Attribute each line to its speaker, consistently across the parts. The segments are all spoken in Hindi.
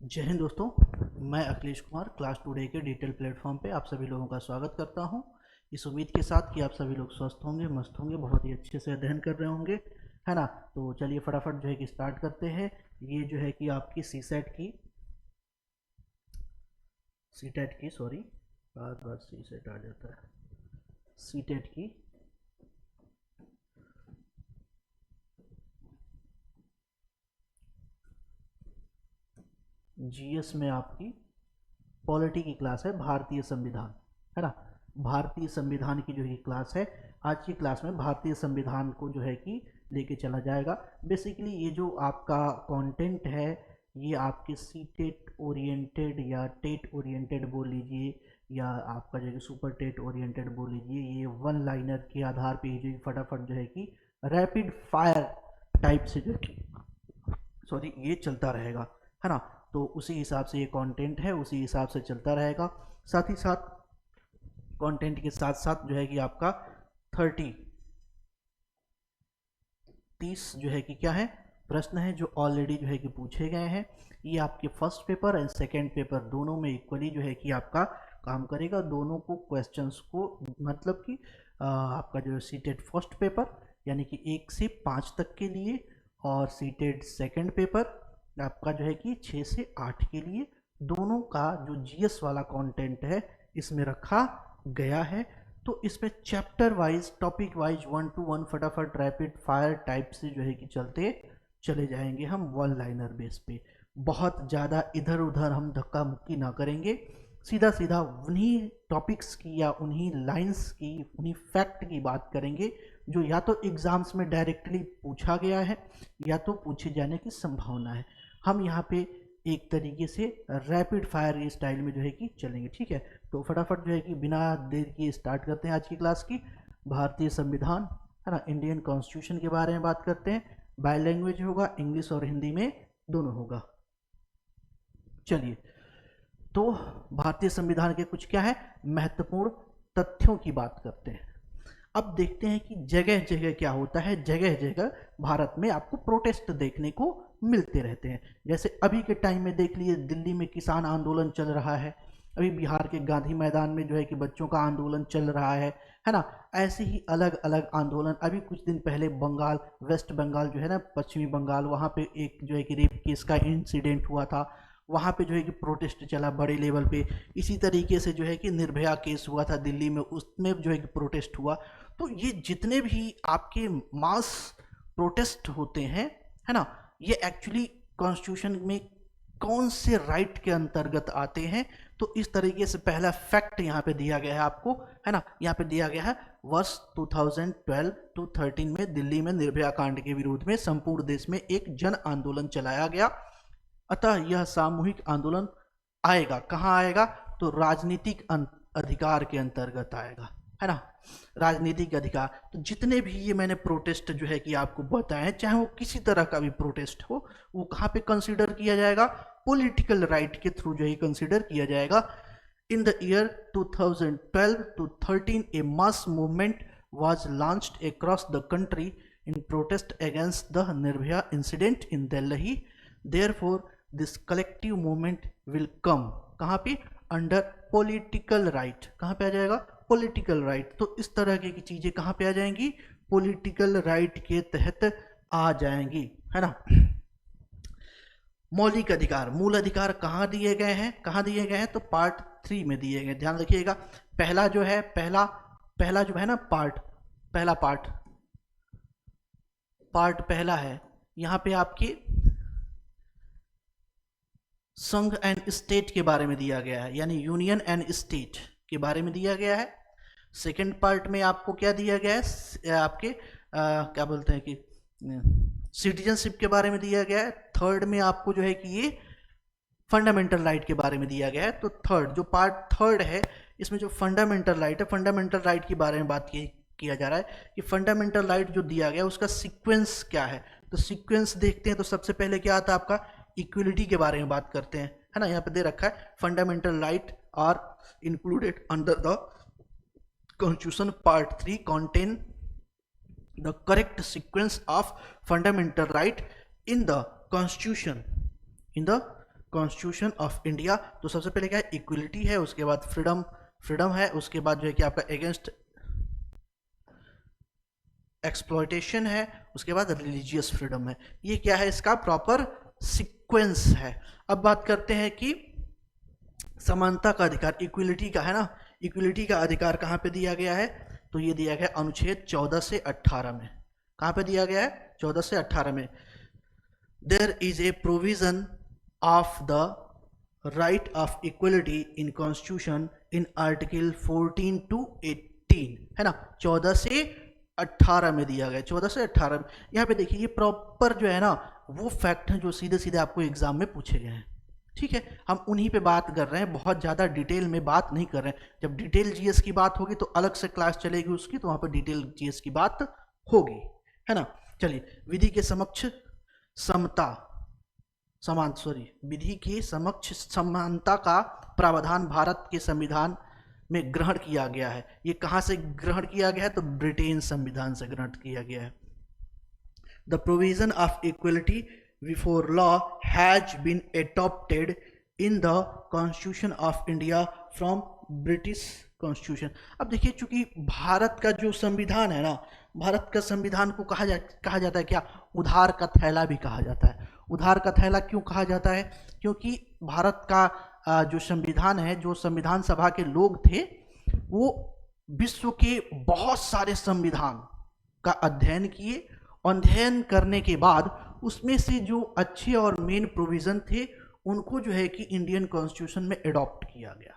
Speaker 1: जय हिंद दोस्तों। मैं अखिलेश कुमार क्लास टुडे के डिजिटल प्लेटफॉर्म पे आप सभी लोगों का स्वागत करता हूं, इस उम्मीद के साथ कि आप सभी लोग स्वस्थ होंगे, मस्त होंगे, बहुत ही अच्छे से अध्ययन कर रहे होंगे, है ना। तो चलिए फटाफट जो है कि स्टार्ट करते हैं। ये जो है कि आपकी सी टेट की सॉरी, बार बार सी सेट आ जाता है, सी टेट की जीएस में आपकी पॉलिटी की क्लास है, भारतीय संविधान, है ना। भारतीय संविधान की जो ये क्लास है, आज की क्लास में भारतीय संविधान को जो है कि लेके चला जाएगा। बेसिकली ये जो आपका कंटेंट है, ये आपके सी टेट ओरिएंटेड या टेट ओरिएंटेड बोल लीजिए, या आपका जो है सुपर टेट ओरिएंटेड बोल लीजिए, ये वन लाइनर के आधार पे जो फटाफट जो है कि रैपिड फायर टाइप से जो है सॉरी ये चलता रहेगा, है ना। तो उसी हिसाब से ये कंटेंट है, उसी हिसाब से चलता रहेगा। साथ ही साथ कंटेंट के साथ साथ जो है कि आपका 30 30 जो है कि क्या है, प्रश्न है जो ऑलरेडी जो है कि पूछे गए हैं। ये आपके first paper and second paper दोनों में इक्वली जो है कि आपका काम करेगा। दोनों को क्वेश्चंस को मतलब कि आपका जो सीटेड फर्स्ट पेपर यानी कि 1 से 5 तक के लिए, और सीटेड सेकेंड पेपर आपका जो है कि 6 से 8 के लिए, दोनों का जो जीएस वाला कंटेंट है इसमें रखा गया है। तो इसमें chapter wise, topic wise 1 to 1 फटाफट रैपिड फायर टाइप से जो है कि चलते चले जाएंगे हम वन लाइनर बेस पे। बहुत ज़्यादा इधर उधर हम धक्का मुक्की ना करेंगे, सीधा सीधा उन्हीं टॉपिक्स की या उन्हीं लाइंस की, उन्हीं फैक्ट की बात करेंगे जो या तो एग्जाम्स में डायरेक्टली पूछा गया है या तो पूछे जाने की संभावना है। हम यहाँ पे एक तरीके से रैपिड फायर स्टाइल में जो है कि चलेंगे, ठीक है। तो फटाफट जो है कि बिना देर के स्टार्ट करते हैं आज की क्लास की। भारतीय संविधान, है ना, इंडियन कॉन्स्टिट्यूशन के बारे में बात करते हैं। बाय लैंग्वेज होगा, इंग्लिश और हिंदी में दोनों होगा। चलिए, तो भारतीय संविधान के कुछ क्या है महत्वपूर्ण तथ्यों की बात करते हैं। अब देखते हैं कि जगह जगह क्या होता है। जगह जगह भारत में आपको प्रोटेस्ट देखने को मिलते रहते हैं। जैसे अभी के टाइम में देख लीजिए, दिल्ली में किसान आंदोलन चल रहा है, अभी बिहार के गांधी मैदान में जो है कि बच्चों का आंदोलन चल रहा है ना। ऐसे ही अलग अलग आंदोलन, अभी कुछ दिन पहले बंगाल, वेस्ट बंगाल जो है ना, पश्चिमी बंगाल, वहाँ पे एक जो है कि रेप केस का इंसिडेंट हुआ था, वहाँ पे जो है कि प्रोटेस्ट चला बड़े लेवल पे। इसी तरीके से जो है कि निर्भया केस हुआ था दिल्ली में, उसमें जो है कि प्रोटेस्ट हुआ। तो ये जितने भी आपके मास प्रोटेस्ट होते हैं, है ना, ये एक्चुअली कॉन्स्टिट्यूशन में कौन से राइट के अंतर्गत आते हैं। तो इस तरीके से पहला फैक्ट यहाँ पे दिया गया है आपको, है ना। यहाँ पे दिया गया है वर्ष 2012 to 13 में दिल्ली में निर्भया कांड के विरोध में संपूर्ण देश में एक जन आंदोलन चलाया गया। अतः यह सामूहिक आंदोलन आएगा, कहाँ आएगा, तो राजनीतिक अधिकार के अंतर्गत आएगा, है ना। राजनीतिक अधिकार, तो जितने भी ये मैंने प्रोटेस्ट जो है कि आपको बताए, चाहे वो किसी तरह का भी प्रोटेस्ट हो, वो कहाँ पे कंसीडर किया जाएगा, पॉलिटिकल राइट के थ्रू जो है कंसीडर किया जाएगा। In the year 2012 to 13 a mass movement was launched across the country in protest against the Nirbhaya incident in Delhi. Therefore this collective movement will come, कहाँ पे, अंडर पॉलिटिकल राइट। कहाँ पे आ जाएगा, पॉलिटिकल राइट। तो इस तरह की चीजें कहाँ पे आ जाएंगी, पॉलिटिकल राइट के तहत आ जाएंगी, है ना। मौलिक अधिकार, मूल अधिकार कहाँ दिए गए हैं, कहाँ दिए गए हैं, तो पार्ट 3 में दिए गए। ध्यान रखिएगा, पहला जो है, पहला जो है ना पार्ट, पहला पार्ट पहला है, यहाँ पे आपकी संघ एंड स्टेट के बारे में दिया गया है, यानी यूनियन एंड स्टेट के बारे में दिया गया है। सेकंड पार्ट में आपको क्या दिया गया है, आपके क्या बोलते हैं कि सिटीजनशिप के बारे में दिया गया है। थर्ड में आपको जो है कि ये फंडामेंटल राइट के बारे में दिया गया है। तो थर्ड जो पार्ट थर्ड है, इसमें जो फंडामेंटल राइट है, फंडामेंटल राइट के बारे में बात किया जा रहा है कि फंडामेंटल राइट जो दिया गया उसका सीक्वेंस क्या है। तो सीक्वेंस देखते हैं, तो सबसे पहले क्या आता है आपका, इक्वलिटी के बारे में बात करते हैं, है ना। यहाँ पे दे रखा है fundamental right are included under the constitution part 3 contain the correct sequence of fundamental right in the constitution constitution of India. तो सबसे पहले क्या है, इक्वलिटी है, उसके बाद फ्रीडम है, उसके बाद जो है कि आपका अगेंस्ट एक्सप्लॉयटेशन है, उसके बाद रिलीजियस फ्रीडम है। ये क्या है, इसका प्रॉपर सीक्वेंस है। अब बात करते हैं कि समानता का अधिकार, इक्वलिटी का है ना, इक्वलिटी का अधिकार कहाँ पे दिया गया है, तो ये दिया गया अनुच्छेद 14 से 18 में। कहाँ पे दिया गया है, 14 से 18 में। There is a provision of the right of equality in constitution in article 14 to 18, है ना, 14 से 18 में दिया गया, 14 से 18 में। यहाँ पे देखिए ये प्रॉपर जो है ना वो फैक्ट हैं जो सीधे सीधे आपको एग्जाम में पूछे गए हैं। ठीक है, हम उन्हीं पे बात कर रहे हैं, बहुत ज़्यादा डिटेल में बात नहीं कर रहे हैं। जब डिटेल जीएस की बात होगी तो अलग से क्लास चलेगी उसकी, तो वहाँ पर डिटेल जीएस की बात होगी, है ना। चलिए, विधि के समक्ष समता विधि के समक्ष समानता का प्रावधान भारत के संविधान में ग्रहण किया गया है। ये कहाँ से ग्रहण किया गया है, तो ब्रिटेन संविधान से ग्रहण किया गया है। The provision of equality before law has been adopted in the constitution of India from British constitution. अब देखिए, चूंकि भारत का जो संविधान है ना, भारत का संविधान को कहा जाता है क्या, उधार का थैला भी कहा जाता है। उधार का थैला क्यों कहा जाता है, क्योंकि भारत का जो संविधान है, जो संविधान सभा के लोग थे, वो विश्व के बहुत सारे संविधान का अध्ययन किए। अध्ययन करने के बाद उसमें से जो अच्छे और मेन प्रोविजन थे उनको जो है कि इंडियन कॉन्स्टिट्यूशन में एडॉप्ट किया गया,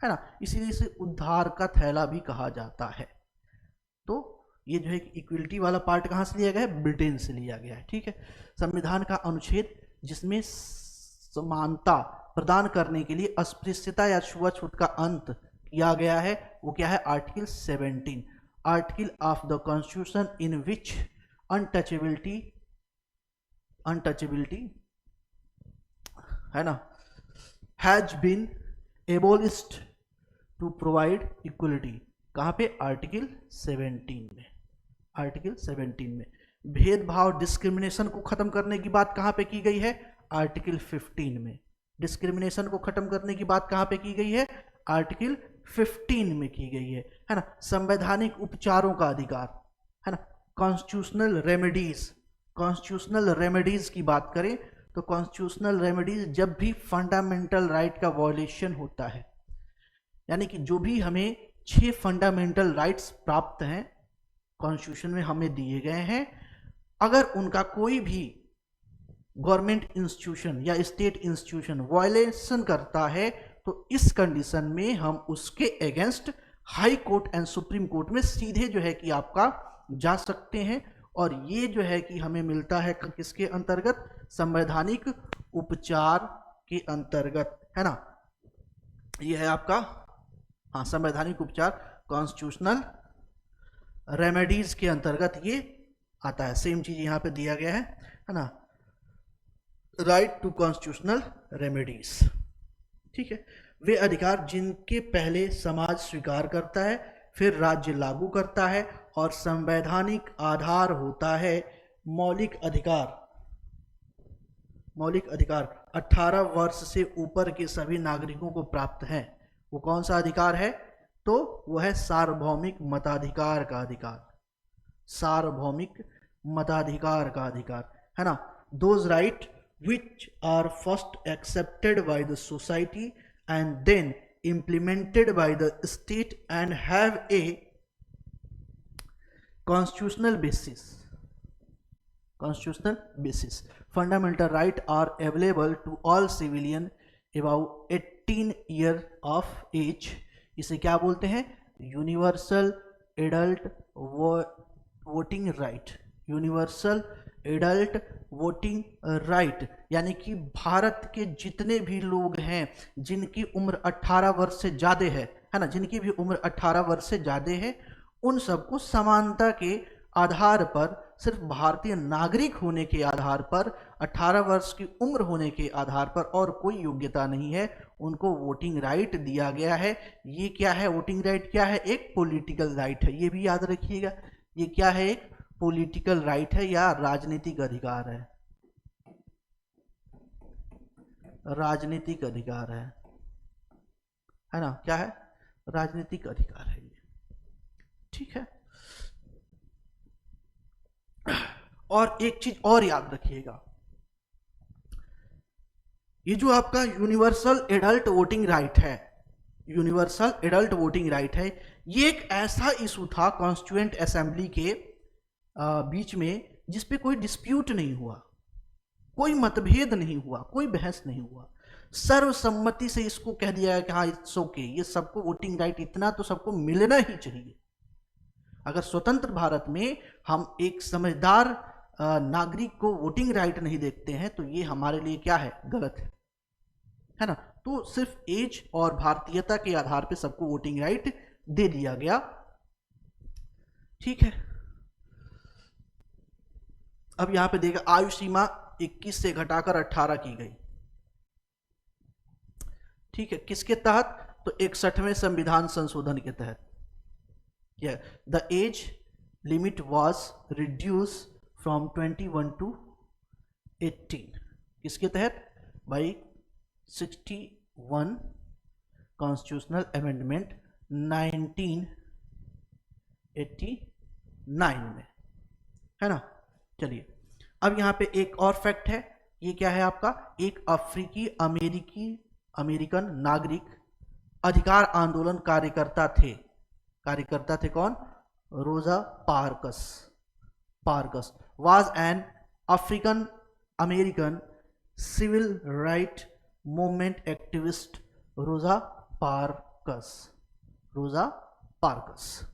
Speaker 1: है ना, इसीलिए इसे उद्धार का थैला भी कहा जाता है। तो ये जो है कि इक्वलिटी वाला पार्ट कहाँ से लिया गया है, ब्रिटेन से लिया गया है। ठीक है, संविधान का अनुच्छेद जिसमें समानता प्रदान करने के लिए अस्पृश्यता या छुआछूत का अंत किया गया है, वो क्या है, article 17, article of the constitution in which untouchability है ना has been abolished to provide equality. कहाँ पे, आर्टिकल 17 में। आर्टिकल 17 में भेदभाव डिस्क्रिमिनेशन को खत्म करने की बात कहाँ पे की गई है, आर्टिकल 15 में। डिस्क्रिमिनेशन को खत्म करने की बात कहाँ पे की गई है, आर्टिकल 15 में की गई है ना। संवैधानिक उपचारों का अधिकार, है ना, कॉन्स्टिट्यूशनल रेमेडीज की बात करें तो कॉन्स्टिट्यूशनल रेमेडीज जब भी फंडामेंटल राइट का वॉयलेशन होता है, यानी कि जो भी हमें 6 फंडामेंटल राइट्स प्राप्त हैं कॉन्स्टिट्यूशन में हमें दिए गए हैं, अगर उनका कोई भी गवर्नमेंट इंस्टीट्यूशन या स्टेट इंस्टीट्यूशन वॉयलेशन करता है तो इस कंडीशन में हम उसके against high court and supreme court में सीधे जो है कि आपका जा सकते हैं। और ये जो है कि हमें मिलता है किसके अंतर्गत, संवैधानिक उपचार के अंतर्गत, है ना। ये है आपका, हाँ, संवैधानिक उपचार कॉन्स्टिट्यूशनल रेमेडीज के अंतर्गत ये आता है। सेम चीज यहाँ पे दिया गया है ना, राइट टू कॉन्स्टिट्यूशनल रेमेडीज। ठीक है, वे अधिकार जिनके पहले समाज स्वीकार करता है, फिर राज्य लागू करता है और संवैधानिक आधार होता है। मौलिक अधिकार 18 वर्ष से ऊपर के सभी नागरिकों को प्राप्त हैं। वो कौन सा अधिकार है, तो वह है सार्वभौमिक मताधिकार का अधिकार, सार्वभौमिक मताधिकार का अधिकार, है ना। Those right which are first accepted by the society and then implemented by the state and have a constitutional basis. Fundamental rights are available to all civilian above 18 years of age. इसे क्या बोलते हैं, universal adult voting right, universal adult voting right, यानी कि भारत के जितने भी लोग हैं जिनकी उम्र 18 वर्ष से ज़्यादा है ना, जिनकी भी उम्र 18 वर्ष से ज़्यादा है, उन सबको समानता के आधार पर, सिर्फ भारतीय नागरिक होने के आधार पर, 18 वर्ष की उम्र होने के आधार पर और कोई योग्यता नहीं है, उनको वोटिंग राइट दिया गया है। ये क्या है, वोटिंग राइट क्या है, एक पॉलिटिकल राइट है, ये भी याद रखिएगा। ये क्या है, एक पॉलिटिकल राइट है या राजनीतिक अधिकार है, राजनीतिक अधिकार है ना, क्या है, राजनीतिक अधिकार है ये, ठीक है। और एक चीज और याद रखिएगा, ये जो आपका यूनिवर्सल एडल्ट वोटिंग राइट है, यूनिवर्सल एडल्ट वोटिंग राइट है, ये एक ऐसा इशू था कॉन्स्टिट्यूएंट असेंबली के बीच में जिसपे कोई डिस्प्यूट नहीं हुआ, कोई मतभेद नहीं हुआ, कोई बहस नहीं हुआ, सर्वसम्मति से इसको कह दिया है कि हाँ इट्स ओके, ये सबको वोटिंग राइट इतना तो सबको मिलना ही चाहिए। अगर स्वतंत्र भारत में हम एक समझदार नागरिक को वोटिंग राइट नहीं देखते हैं तो ये हमारे लिए क्या है, गलत है ना। तो सिर्फ एज और भारतीयता के आधार पे सबको वोटिंग राइट दे दिया गया, ठीक है। अब यहां पे देखा आयु सीमा 21 से घटाकर 18 की गई, ठीक है, किसके तहत, तो 61वें संविधान संशोधन के तहत। The age limit was reduce from 21 to 18, किसके तहत भाई, 61 कॉन्स्टिट्यूशनल अमेंडमेंट 1989 में, है ना। चलिए अब यहां पे एक और फैक्ट है, ये क्या है आपका, एक अफ्रीकी अमेरिकन नागरिक अधिकार आंदोलन कार्यकर्ता थे कौन, Rosa Parks was an African American civil right movement activist, Rosa Parks.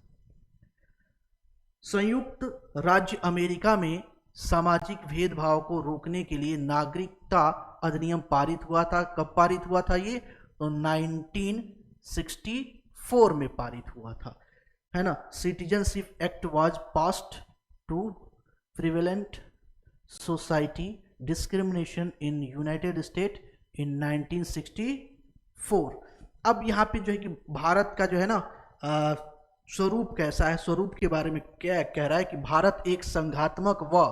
Speaker 1: संयुक्त राज्य अमेरिका में सामाजिक भेदभाव को रोकने के लिए नागरिकता अधिनियम पारित हुआ था। कब पारित हुआ था ये, तो 1964 में पारित हुआ था, है ना। Citizenship act was passed to prevalent society discrimination in United State in 1964। अब यहाँ पे जो है कि भारत का जो है ना स्वरूप कैसा है, स्वरूप के बारे में क्या कह रहा है कि भारत एक संघात्मक व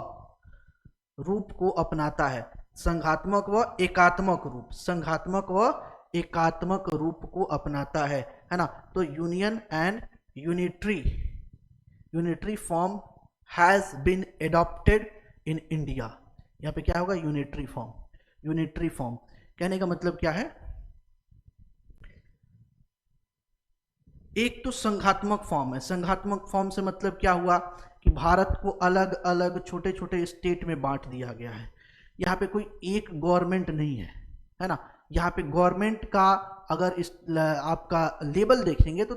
Speaker 1: रूप को अपनाता है, संघात्मक व एकात्मक रूप को अपनाता है ना। तो union and unitary form has been adopted in India. यहाँ पे क्या होगा, यूनिटरी फॉर्म कहने का मतलब क्या है, एक तो संघात्मक फॉर्म है, संघात्मक फॉर्म से मतलब क्या हुआ कि भारत को अलग अलग छोटे छोटे स्टेट में बांट दिया गया है। यहाँ पे कोई एक गवर्नमेंट नहीं है ना। यहाँ पे गवर्नमेंट का अगर इस आपका लेवल देखेंगे तो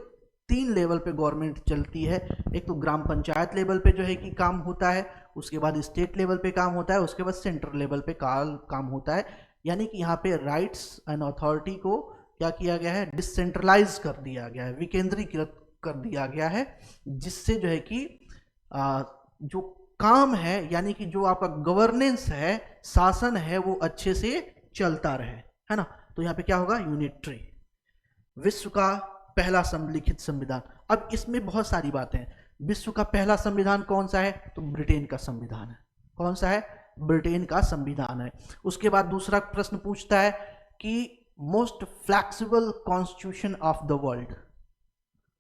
Speaker 1: 3 लेवल पे गवर्नमेंट चलती है। एक तो ग्राम पंचायत लेवल पे जो है कि काम होता है, उसके बाद स्टेट लेवल पे काम होता है, उसके बाद सेंट्रल लेवल पे काम होता है। यानी कि यहाँ पे राइट्स एंड अथॉरिटी को क्या किया गया है, डिसेंट्रलाइज कर दिया गया है, विकेंद्रीकृत कर दिया गया है, जिससे जो है कि जो काम है यानी कि जो आपका गवर्नेंस है, शासन है, वो अच्छे से चलता रहे, है ना। तो यहाँ पे क्या होगा, यूनिटरी। विश्व का पहला लिखित संविधान। अब इसमें बहुत सारी बातें हैं। विश्व का पहला संविधान कौन सा है, तो ब्रिटेन का संविधान है। कौन सा है, ब्रिटेन का संविधान है। उसके बाद दूसरा प्रश्न पूछता है कि most flexible constitution of the world,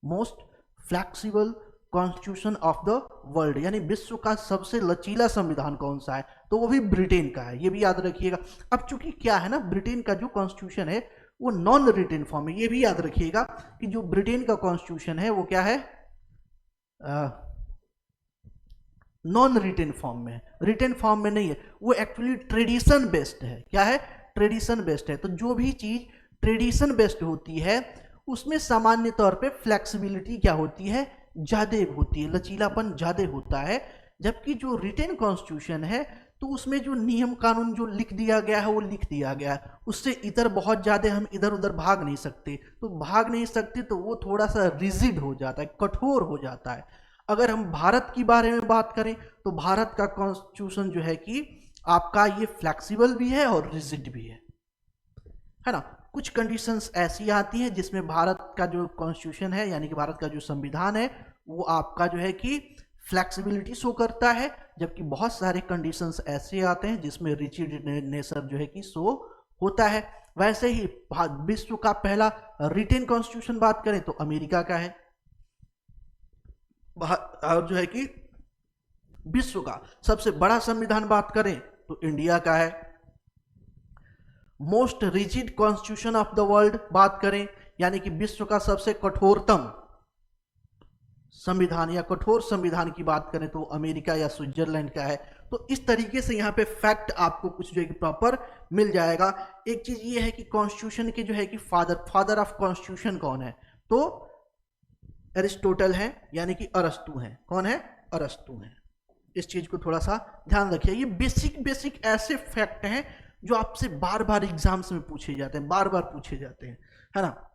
Speaker 1: most flexible constitution of the world यानी विश्व का सबसे लचीला संविधान कौन सा है, तो वो भी ब्रिटेन का है, ये भी याद रखिएगा। अब चूंकि क्या है ना, ब्रिटेन का जो कॉन्स्टिट्यूशन है वो नॉन रिटन फॉर्म है, ये भी याद रखिएगा कि जो ब्रिटेन का कॉन्स्टिट्यूशन है वो क्या है, नॉन रिटन फॉर्म में है, रिटन फॉर्म में नहीं है, वो एक्चुअली ट्रेडिशन बेस्ड है। क्या है, ट्रेडिशन बेस्ड है। तो जो भी चीज ट्रेडिशन बेस्ड होती है उसमें सामान्य तौर पे फ्लेक्सिबिलिटी क्या होती है, ज्यादा होती है, लचीलापन ज्यादा होता है। जबकि जो रिटन कॉन्स्टिट्यूशन है तो उसमें जो नियम कानून जो लिख दिया गया है वो लिख दिया गया है, उससे इधर बहुत ज्यादा हम इधर उधर भाग नहीं सकते, तो वो थोड़ा सा रिजिड हो जाता है, कठोर हो जाता है। अगर हम भारत की बारे में बात करें तो भारत का कॉन्स्टिट्यूशन जो है कि आपका ये फ्लेक्सिबल भी है और रिजिड भी है ना। कुछ कंडीशंस ऐसी आती हैं जिसमें भारत का जो कॉन्स्टिट्यूशन है यानी कि भारत का जो संविधान है वो आपका जो है कि फ्लेक्सिबिलिटी शो करता है, जबकि बहुत सारे कंडीशंस ऐसे आते हैं जिसमें रिजिड नेचर जो है कि शो होता है। वैसे ही विश्व का पहला रिटेन कॉन्स्टिट्यूशन बात करें तो अमेरिका का है, और जो है कि विश्व का सबसे बड़ा संविधान बात करें तो इंडिया का है। Most rigid constitution of the world बात करें, यानी कि विश्व का सबसे कठोरतम संविधान या कठोर संविधान की बात करें तो अमेरिका या स्विट्जरलैंड का है। तो इस तरीके से यहाँ पे फैक्ट आपको कुछ जो है कि प्रॉपर मिल जाएगा। एक चीज ये है कि कॉन्स्टिट्यूशन के जो है कि फादर ऑफ कॉन्स्टिट्यूशन कौन है, तो एरिस्टोटल है, यानी कि अरस्तु है। कौन है? अरस्तु है। इस चीज को थोड़ा सा ध्यान रखिए। ये बेसिक ऐसे फैक्ट हैं जो आपसे बार बार एग्जाम्स में पूछे जाते हैं, बार बार पूछे जाते हैं, है ना।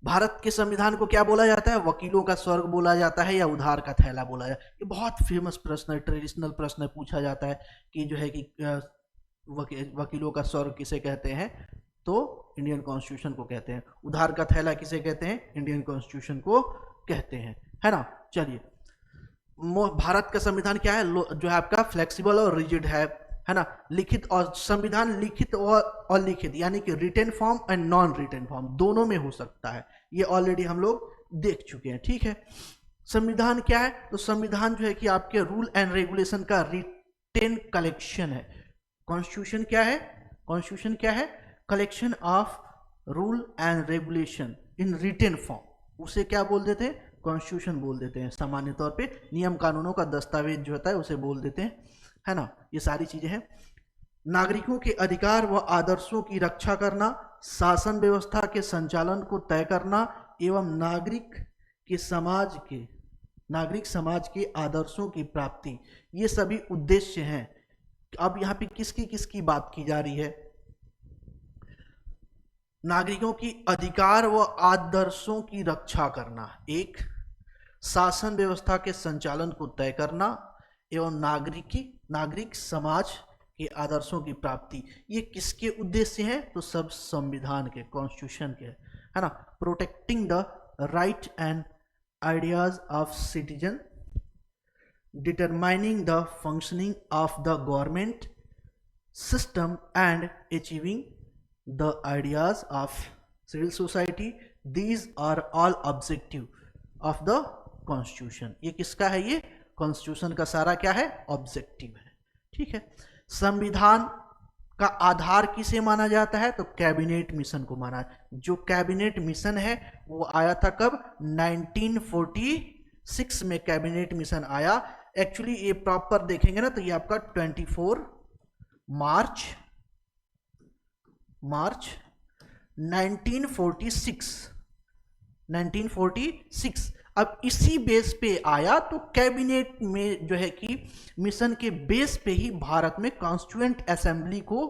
Speaker 1: भारत के संविधान को क्या बोला जाता है? वकीलों का स्वर्ग बोला जाता है या उधार का थैला बोला जाता है? ये बहुत फेमस प्रश्न है, ट्रेडिशनल प्रश्न है, पूछा जाता है कि जो है कि वकीलों का स्वर्ग किसे कहते हैं, तो इंडियन कॉन्स्टिट्यूशन को कहते हैं। उधार का थैला किसे कहते हैं? इंडियन कॉन्स्टिट्यूशन को कहते हैं, है ना। चलिए, भारत का संविधान क्या है? जो है आपका फ्लेक्सिबल और रिजिड है ना। लिखित और संविधान लिखित और लिखित, यानी कि written form and non written form दोनों में हो सकता है। ये ऑलरेडी हम लोग देख चुके हैं, ठीक है। संविधान क्या है? तो संविधान जो है कि आपके रूल एंड रेगुलेशन का रिटेन कलेक्शन है। कॉन्स्टिट्यूशन क्या है? कॉन्स्टिट्यूशन क्या है? Collection of rule and regulation in written form. उसे क्या बोल देते हैं? कॉन्स्टिट्यूशन बोल देते हैं। सामान्य तौर पे नियम कानूनों का दस्तावेज जो होता है उसे बोल देते हैं, है ना। ये सारी चीजें हैं। नागरिकों के अधिकार व आदर्शों की रक्षा करना, शासन व्यवस्था के संचालन को तय करना एवं नागरिक समाज के आदर्शों की प्राप्ति, ये सभी उद्देश्य हैं। अब यहाँ पे किसकी किसकी बात की जा रही है? नागरिकों की अधिकार व आदर्शों की रक्षा करना, एक, शासन व्यवस्था के संचालन को तय करना एवं नागरिक समाज के आदर्शों की प्राप्ति, ये किसके उद्देश्य हैं? तो सब संविधान के, कॉन्स्टिट्यूशन के, है ना। Protecting the right and ideas of citizen, determining the functioning of the government system and achieving the ideas of civil society, these are all objective of the constitution. ये किसका है? ये कॉन्स्टिट्यूशन का सारा क्या है? ऑब्जेक्टिव है, ठीक है। संविधान का आधार किसे माना जाता है? तो कैबिनेट मिशन को माना। जो कैबिनेट मिशन है वो आया था कब? 1946 में कैबिनेट मिशन आया। एक्चुअली ये प्रॉपर देखेंगे ना तो ये आपका 24 मार्च 1946। अब इसी बेस पे आया, तो कैबिनेट में जो है कि मिशन के बेस पे ही भारत में कॉन्स्टिट्यूएंट असेंबली को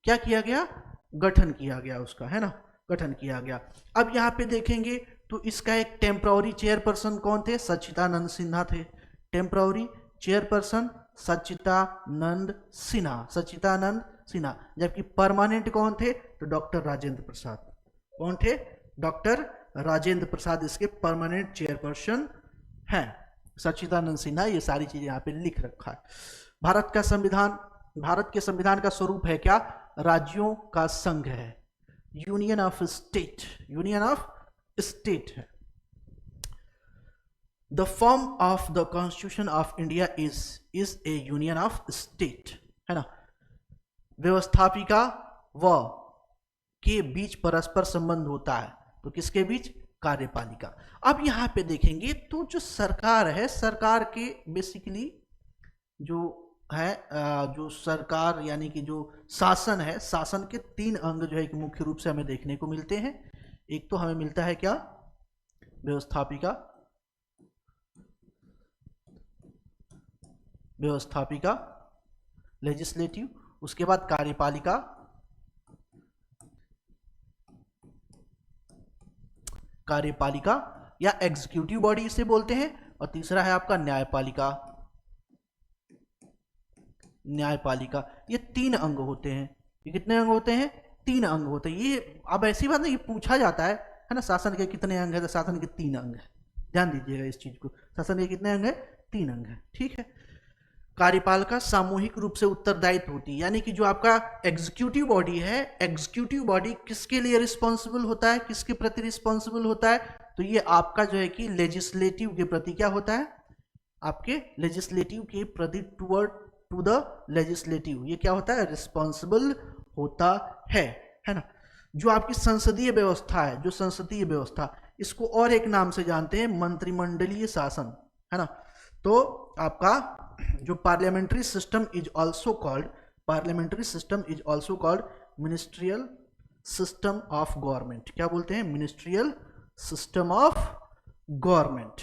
Speaker 1: क्या किया गया? गठन किया गया उसका, है ना, गठन किया गया। अब यहाँ पे देखेंगे तो इसका एक टेम्पररी चेयरपर्सन कौन थे? सच्चिदानंद सिन्हा थे। टेम्पररी चेयरपर्सन सच्चिदानंद सिन्हा। जबकि परमानेंट कौन थे? तो डॉक्टर राजेंद्र प्रसाद। कौन थे? डॉक्टर राजेंद्र प्रसाद इसके परमानेंट चेयरपर्सन हैं। सच्चिदानंद सिन्हा, ये सारी चीजें यहाँ पे लिख रखा है। भारत के संविधान का स्वरूप है क्या? राज्यों का संघ है, यूनियन ऑफ स्टेट है। The form of the constitution of India is A union of state, है ना। व्यवस्थापिका व के बीच परस्पर संबंध होता है, तो किसके बीच? कार्यपालिका। अब यहाँ पे देखेंगे तो जो सरकार है, सरकार के बेसिकली जो है जो सरकार यानी कि जो शासन है, शासन के 3 अंग जो है कि मुख्य रूप से हमें देखने को मिलते हैं। एक तो हमें मिलता है क्या? व्यवस्थापिका लेजिस्लेटिव, उसके बाद कार्यपालिका या एग्जीक्यूटिव बॉडी इसे बोलते हैं, और तीसरा है आपका न्यायपालिका। ये 3 अंग होते हैं। ये कितने अंग होते हैं? 3 अंग होते हैं। ये अब ऐसी बात नहीं, ये पूछा जाता है ना, शासन के कितने अंग है? तो शासन के 3 अंग है। ध्यान दीजिएगा इस चीज को, शासन के कितने अंग है? 3 अंग है, ठीक है। कार्यपालिका सामूहिक रूप से उत्तरदायित्व होती है, यानी कि जो आपका एग्जीक्यूटिव बॉडी है, एग्जीक्यूटिव बॉडी किसके लिए रिस्पॉन्सिबल होता है, किसके प्रति रिस्पॉन्सिबल होता है, तो ये आपका जो है कि लेजिस्लेटिव के प्रति क्या होता है, आपके लेजिस्लेटिव के प्रति टू द लेजिस्लेटिव, ये क्या होता है, रिस्पॉन्सिबल होता है ना। जो आपकी संसदीय व्यवस्था है, जो संसदीय व्यवस्था, इसको और एक नाम से जानते हैं मंत्रिमंडलीय शासन, है ना। तो आपका जो parliamentary system is also called ministerial system of government. क्या बोलते हैं, मिनिस्ट्रियल सिस्टम ऑफ गवर्नमेंट।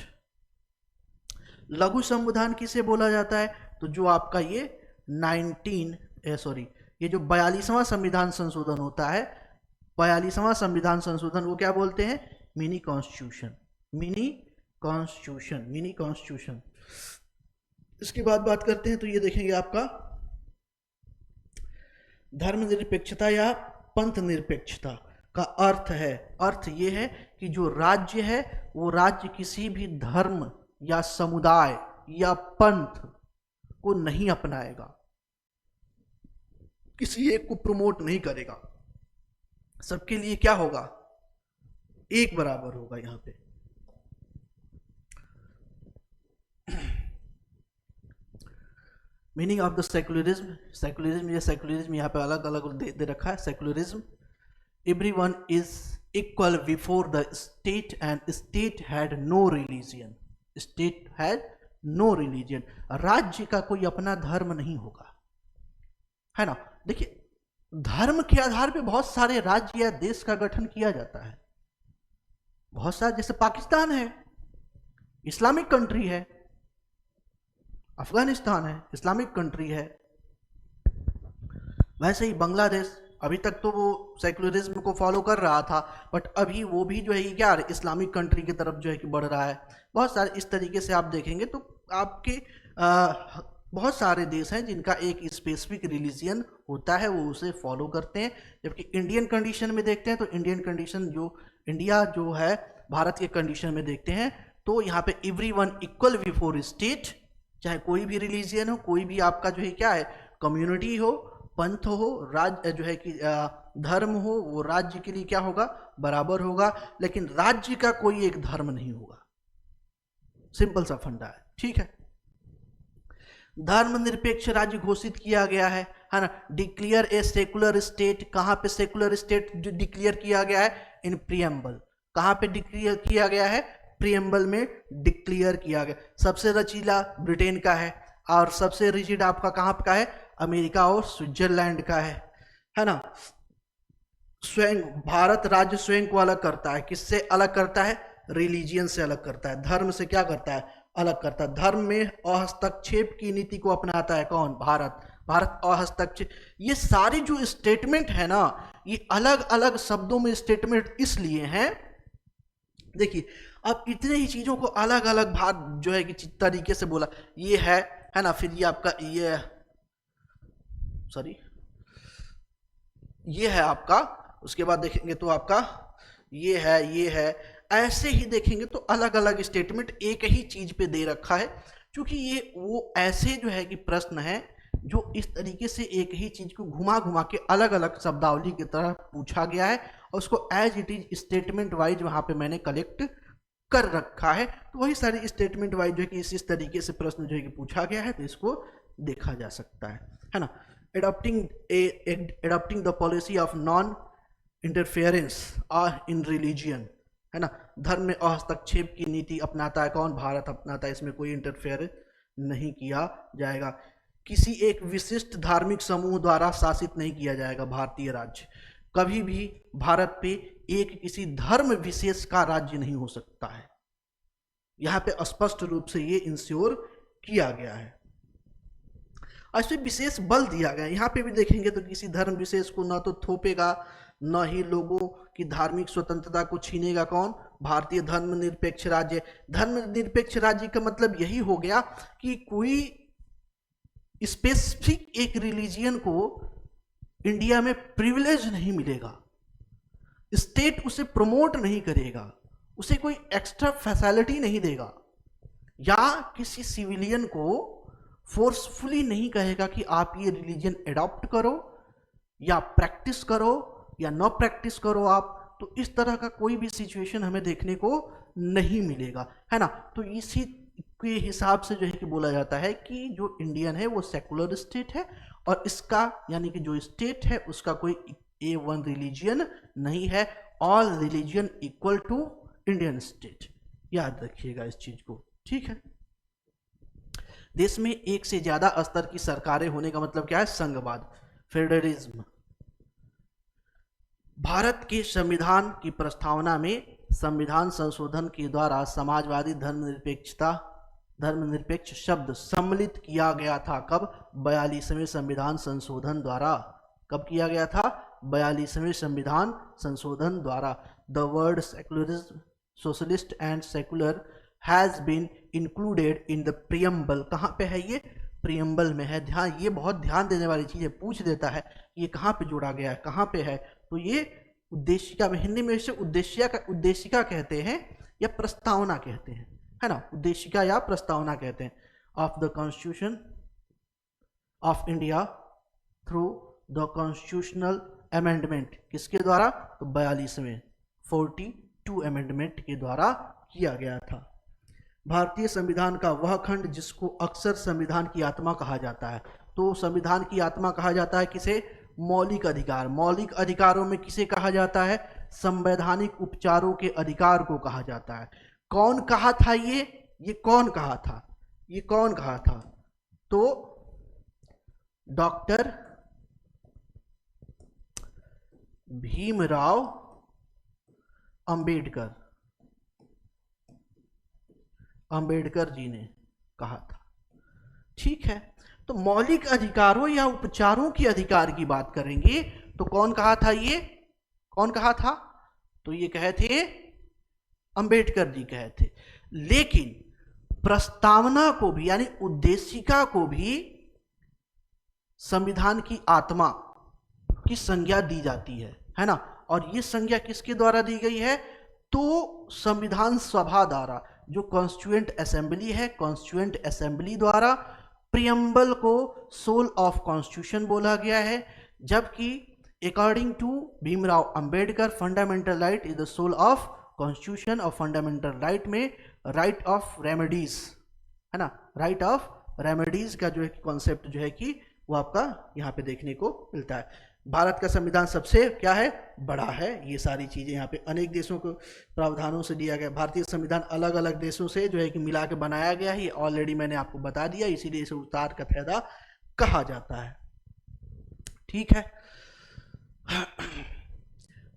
Speaker 1: लघु संविधान किसे बोला जाता है, तो जो आपका ये ये जो 42वां संविधान संशोधन होता है, 42वां संविधान संशोधन, वो क्या बोलते हैं, मिनी कॉन्स्टिट्यूशन। इसके बाद बात करते हैं, तो ये देखेंगे आपका धर्मनिरपेक्षता या पंथ निरपेक्षता का अर्थ ये है कि जो राज्य है वो राज्य किसी भी धर्म या समुदाय या पंथ को नहीं अपनाएगा, किसी एक को प्रमोट नहीं करेगा, सबके लिए क्या होगा, एक बराबर होगा। यहां पे मीनिंग ऑफ द सेक्युलरिज्म यहाँ पे अलग अलग दे रखा है। Secularism, everyone is equal before the state and state had no religion. राज्य का कोई अपना धर्म नहीं होगा, है ना। देखिए, धर्म के आधार पे बहुत सारे राज्य या देश का गठन किया जाता है, बहुत सारे, जैसे पाकिस्तान है, इस्लामिक कंट्री है, अफगानिस्तान है, इस्लामिक कंट्री है, वैसे ही बांग्लादेश, अभी तक तो वो सेक्युलरिज्म को फॉलो कर रहा था, बट अभी वो भी जो है क्या इस्लामिक कंट्री की तरफ जो है कि बढ़ रहा है। बहुत सारे इस तरीके से आप देखेंगे तो आपके बहुत सारे देश हैं जिनका एक स्पेसिफिक रिलीजियन होता है, वो उसे फॉलो करते हैं। जबकि इंडियन कंडीशन में देखते हैं तो इंडियन कंडीशन इंडिया जो है भारत के कंडीशन में देखते हैं तो यहाँ पे एवरीवन इक्वल बिफोर स्टेट, चाहे कोई भी रिलीजियन हो, कोई भी आपका जो है क्या है कम्युनिटी हो, पंथ हो, राज्य जो है कि धर्म हो, वो राज्य के लिए क्या होगा, बराबर होगा। लेकिन राज्य का कोई एक धर्म नहीं होगा, सिंपल सा फंडा है, ठीक है। धर्मनिरपेक्ष राज्य घोषित किया गया है ना। डिक्लेयर ए सेकुलर स्टेट, कहां पे सेकुलर स्टेट डिक्लेयर किया गया है, इन प्रीएम्बल। कहां पे डिक्लेयर किया गया है, प्रीएम्बल में डिक्लेयर किया गया। सबसे रचीला ब्रिटेन का है और सबसे रिजिड आपका कहां का है, अमेरिका और स्विट्जरलैंड का है ना। स्वयं भारत राज्य स्वयं को अलग करता है, किससे अलग करता है, रिलीजियन से अलग करता है, धर्म से क्या करता है, अलग करता है। धर्म में अहस्तक्षेप की नीति को अपनाता है कौन, भारत अहस्तक्षेप। ये सारी जो स्टेटमेंट है ना, ये अलग अलग शब्दों में स्टेटमेंट इसलिए हैं, देखिए अब इतने ही चीजों को अलग अलग भाग जो है कि तरीके से बोला, ये है ना। फिर ये आपका ये है आपका, उसके बाद देखेंगे तो आपका ये है, ऐसे ही देखेंगे तो अलग अलग स्टेटमेंट एक ही चीज पे दे रखा है, क्योंकि ये वो ऐसे जो है कि प्रश्न है जो इस तरीके से एक ही चीज को घुमा घुमा के अलग अलग शब्दावली की तरह पूछा गया है और उसको as it is statement wise वहां पे मैंने कलेक्ट कर रखा है। तो वही सारी स्टेटमेंट वाइज जो है कि इस तरीके से प्रश्न जो है कि पूछा गया है, तो इसको देखा जा सकता है ना। Adopting the policy of non interference in religion, है ना। धर्म में हस्तक्षेप की नीति अपनाता है कौन, भारत अपनाता है, इसमें कोई इंटरफेयर नहीं किया जाएगा। किसी एक विशिष्ट धार्मिक समूह द्वारा शासित नहीं किया जाएगा भारतीय राज्य, कभी भी भारत पे एक किसी धर्म विशेष का राज्य नहीं हो सकता है, यहां पे स्पष्ट रूप से ये इंश्योर किया गया है और इस पे विशेष बल दिया गया है। यहाँ पे भी देखेंगे तो किसी धर्म विशेष को न तो थोपेगा, न ही लोगों की धार्मिक स्वतंत्रता को छीनेगा कौन, भारतीय धर्मनिरपेक्ष राज्य। धर्मनिरपेक्ष राज्य का मतलब यही हो गया कि कोई स्पेसिफिक एक रिलीजियन को इंडिया में प्रिविलेज नहीं मिलेगा, स्टेट उसे प्रमोट नहीं करेगा, उसे कोई एक्स्ट्रा फैसिलिटी नहीं देगा, या किसी सिविलियन को फोर्सफुली नहीं कहेगा कि आप ये रिलीजन एडॉप्ट करो या प्रैक्टिस करो या न प्रैक्टिस करो आप। तो इस तरह का कोई भी सिचुएशन हमें देखने को नहीं मिलेगा, है ना। तो इसी के हिसाब से जो है कि बोला जाता है कि जो इंडियन है वो सेकुलर स्टेट है, और इसका यानी कि जो स्टेट है उसका कोई A1 रिलीजियन नहीं है। All religion equal to Indian state, याद रखिएगा इस चीज को, ठीक है। देश में एक से ज्यादा स्तर की सरकारें होने का मतलब क्या है? संघवाद, फेडरलिज्म। भारत के संविधान की प्रस्तावना में संविधान संशोधन के द्वारा समाजवादी धर्मनिरपेक्ष शब्द सम्मिलित किया गया था। कब? 42वें संविधान संशोधन द्वारा। कब किया गया था? 42वें संविधान संशोधन द्वारा। The word secularism, socialist and secular has been included in the preamble. कहाँ पे है ये? प्रियम्बल में है। ध्यान, ये बहुत ध्यान देने वाली चीज है, पूछ देता है ये कहाँ पे जोड़ा गया है, कहाँ पे है। तो ये उद्देशिका में, हिंदी में इसे उद्देशिका कहते हैं या प्रस्तावना कहते हैं, है ना। उद्देशिका या प्रस्तावना कहते हैं। Of the constitution of India through the constitutional amendment, किसके द्वारा? तो 42वें 42 अमेंडमेंट के द्वारा किया गया था। भारतीय संविधान का वह खंड जिसको अक्सर संविधान की आत्मा कहा जाता है। तो संविधान की आत्मा कहा जाता है किसे? मौलिक अधिकार। मौलिक अधिकारों में किसे कहा जाता है? संवैधानिक उपचारों के अधिकार को कहा जाता है। कौन कहा था ये कौन कहा था? ये कौन कहा था? तो डॉक्टर भीमराव अंबेडकर जी ने कहा था, ठीक है। तो मौलिक अधिकारों या उपचारों के अधिकार की बात करेंगे तो कौन कहा था? ये कौन कहा था? तो ये कहे थे अंबेडकर जी कहे थे। लेकिन प्रस्तावना को भी यानी उद्देशिका को भी संविधान की आत्मा की संज्ञा दी जाती है ना। और ये संज्ञा किसके द्वारा दी गई है? तो संविधान सभा द्वारा, जो कॉन्स्टिट्यूएंट असेंबली है, कॉन्स्टिट्यूएंट असेंबली द्वारा प्रियम्बल को सोल ऑफ कॉन्स्टिट्यूशन बोला गया है। जबकि according to Bhimrao Ambedkar fundamental right is the soul of constitution, और फंडामेंटल राइट में राइट ऑफ रेमेडीज, है ना। राइट ऑफ रेमेडीज का जो है कॉन्सेप्ट जो है कि वो आपका यहाँ पे देखने को मिलता है। भारत का संविधान सबसे क्या है? बड़ा है। ये सारी चीजें यहाँ पे अनेक देशों को प्रावधानों से दिया गया। भारतीय संविधान अलग अलग देशों से जो है कि मिला के बनाया गया है, ये ऑलरेडी मैंने आपको बता दिया, इसीलिए इसे उतार का फायदा कहा जाता है, ठीक है।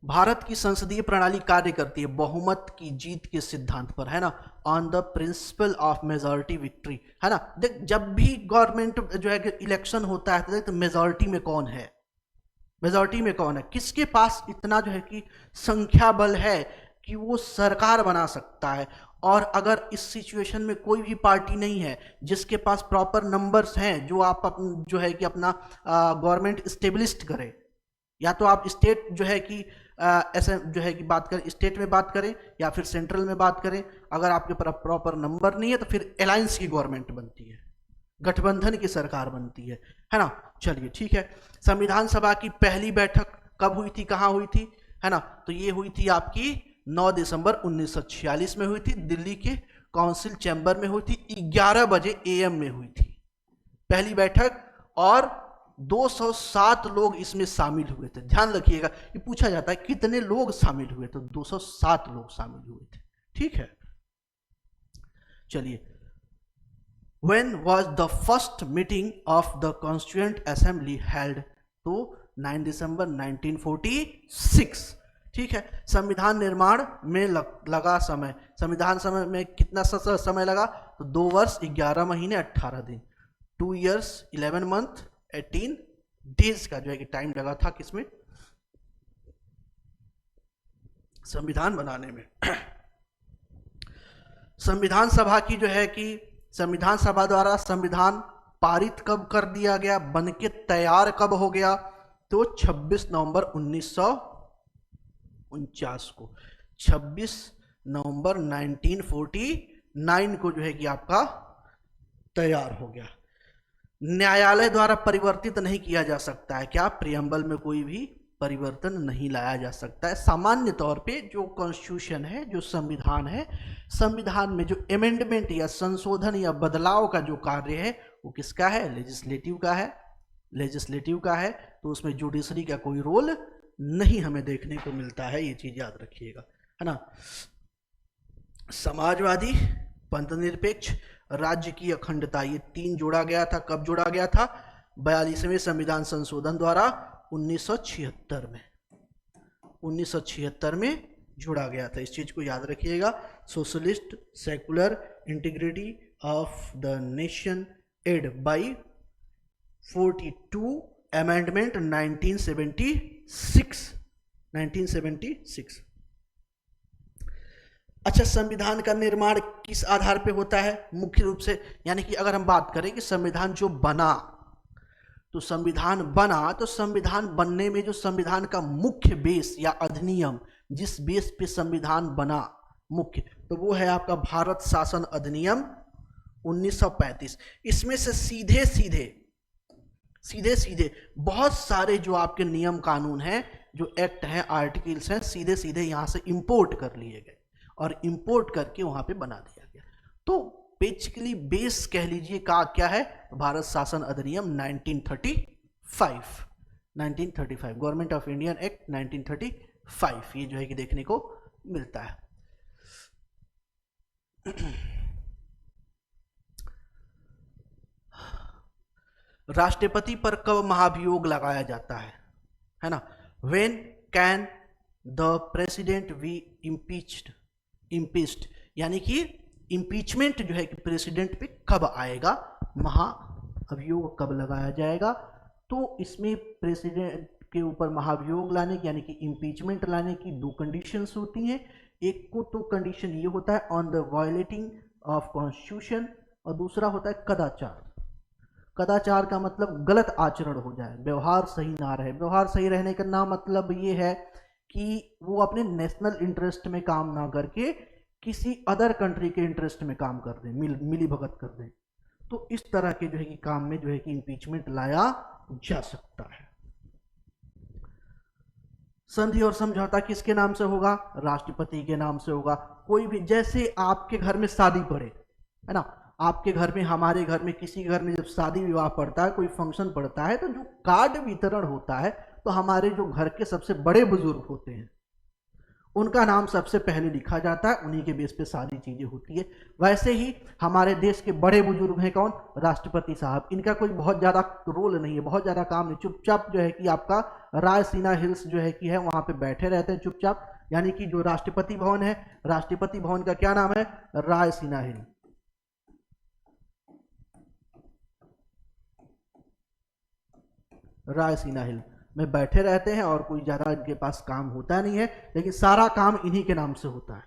Speaker 1: भारत की संसदीय प्रणाली कार्य करती है बहुमत की जीत के सिद्धांत पर, है ना। On the principle of majority victory, है ना। देख, जब भी गवर्नमेंट जो है कि इलेक्शन होता है तो देख मेजॉरिटी में कौन है, मेजॉरिटी में कौन है, किसके पास इतना जो है कि संख्या बल है कि वो सरकार बना सकता है। और अगर इस सिचुएशन में कोई भी पार्टी नहीं है जिसके पास प्रॉपर नंबर्स हैं जो आप जो है कि अपना गवर्नमेंट स्टेब्लिश करे, या तो आप स्टेट जो है कि ऐसे जो है कि बात करें, स्टेट में बात करें या फिर सेंट्रल में बात करें, अगर आपके पास प्रॉपर नंबर नहीं है तो फिर अलायंस की गवर्नमेंट बनती है, गठबंधन की सरकार बनती है ना। चलिए ठीक है। संविधान सभा की पहली बैठक कब हुई थी, कहाँ हुई थी, है ना। तो ये हुई थी आपकी 9 दिसंबर 1946 में हुई थी, दिल्ली के काउंसिल चैम्बर में हुई थी, 11 बजे AM में हुई थी पहली बैठक, और 207 लोग इसमें शामिल हुए थे। ध्यान रखिएगा, ये पूछा जाता है कितने लोग शामिल हुए, तो 207 लोग शामिल हुए थे, ठीक है। चलिए, When was the first meeting of the Constituent Assembly held? तो 9 दिसंबर 1946, ठीक है। संविधान निर्माण में लगा समय, संविधान समय में कितना समय लगा, तो 2 वर्ष 11 महीने 18 दिन, 2 years 11 month 18 days का जो है कि टाइम लगा था किसमें, संविधान बनाने में। संविधान सभा की जो है कि संविधान सभा द्वारा संविधान पारित कब कर दिया गया, बनके तैयार कब हो गया, तो 26 नवंबर 1949 को, 26 नवंबर 1949 को जो है कि आपका तैयार हो गया। न्यायालय द्वारा परिवर्तित नहीं किया जा सकता है। क्या? प्रियम्बल में कोई भी परिवर्तन नहीं लाया जा सकता है। सामान्य तौर पे जो कॉन्स्टिट्यूशन है, जो संविधान है, संविधान में जो अमेंडमेंट या संशोधन या बदलाव का जो कार्य है वो किसका है? लेजिस्लेटिव का है। लेजिस्लेटिव का है, तो उसमें जुडिशरी का कोई रोल नहीं हमें देखने को मिलता है, ये चीज याद रखिएगा, है ना। समाजवादी, पंथनिरपेक्ष, राज्य की अखंडता, ये तीन जोड़ा गया था। कब जोड़ा गया था? 42वें संविधान संशोधन द्वारा 1976 में, 1976 में जोड़ा गया था। इस चीज को याद रखिएगा। Socialist secular integrity of the nation add by 42 amendment 1976, 1976। अच्छा, संविधान का निर्माण किस आधार पे होता है? मुख्य रूप से, यानी कि अगर हम बात करें कि संविधान जो बना, तो संविधान बना, तो संविधान बनने में जो संविधान का मुख्य बेस या अधिनियम, जिस बेस पे संविधान बना मुख्य, तो वो है आपका भारत शासन अधिनियम 1935। इसमें से सीधे सीधे बहुत सारे जो आपके नियम कानून हैं, जो एक्ट हैं, आर्टिकल्स हैं, सीधे सीधे यहां से इंपोर्ट कर लिए गए और इंपोर्ट करके वहां पे बना दिया गया। तो बेसिकली बेस कह लीजिए का क्या है? भारत शासन अधिनियम 1935, 1935, गवर्नमेंट ऑफ इंडियन एक्ट 1935, ये जो है कि देखने को मिलता है। राष्ट्रपति पर कब महाभियोग लगाया जाता है ना? When can the president be impeached, यानी कि इम्पीचमेंट जो है कि प्रेसिडेंट पे कब आएगा, महाअभियोग कब लगाया जाएगा। तो इसमें प्रेसिडेंट के ऊपर महाभियोग लाने की, यानी कि इम्पीचमेंट लाने की दो कंडीशंस होती हैं। एक को तो कंडीशन ये होता है on the violating of constitution, और दूसरा होता है कदाचार। कदाचार का मतलब गलत आचरण हो जाए, व्यवहार सही ना रहे। व्यवहार सही रहने का ना मतलब ये है कि वो अपने नेशनल इंटरेस्ट में काम ना करके किसी अदर कंट्री के इंटरेस्ट में काम कर दें, मिली भगत कर दें। तो इस तरह के जो है कि काम में जो है कि इम्पीचमेंट लाया जा सकता है। संधि और समझौता किसके नाम से होगा? राष्ट्रपति के नाम से होगा। कोई भी, जैसे आपके घर में शादी पड़े, है ना, आपके घर में, हमारे घर में, किसी घर में जब शादी विवाह पड़ता है, कोई फंक्शन पड़ता है, तो जो कार्ड वितरण होता है, तो हमारे जो घर के सबसे बड़े बुजुर्ग होते हैं उनका नाम सबसे पहले लिखा जाता है, उन्हीं के बेस पे सारी चीजें होती है। वैसे ही हमारे देश के बड़े बुजुर्ग हैं कौन? राष्ट्रपति साहब। इनका कोई बहुत ज्यादा रोल नहीं है, बहुत ज्यादा काम नहीं, चुपचाप जो है कि आपका रायसीना हिल्स जो है कि है वहां पे बैठे रहते हैं चुपचाप। यानी कि जो राष्ट्रपति भवन है, राष्ट्रपति भवन का क्या नाम है? रायसीना हिल। रायसीना हिल में बैठे रहते हैं और कोई ज्यादा इनके पास काम होता नहीं है, लेकिन सारा काम इन्हीं के नाम से होता है।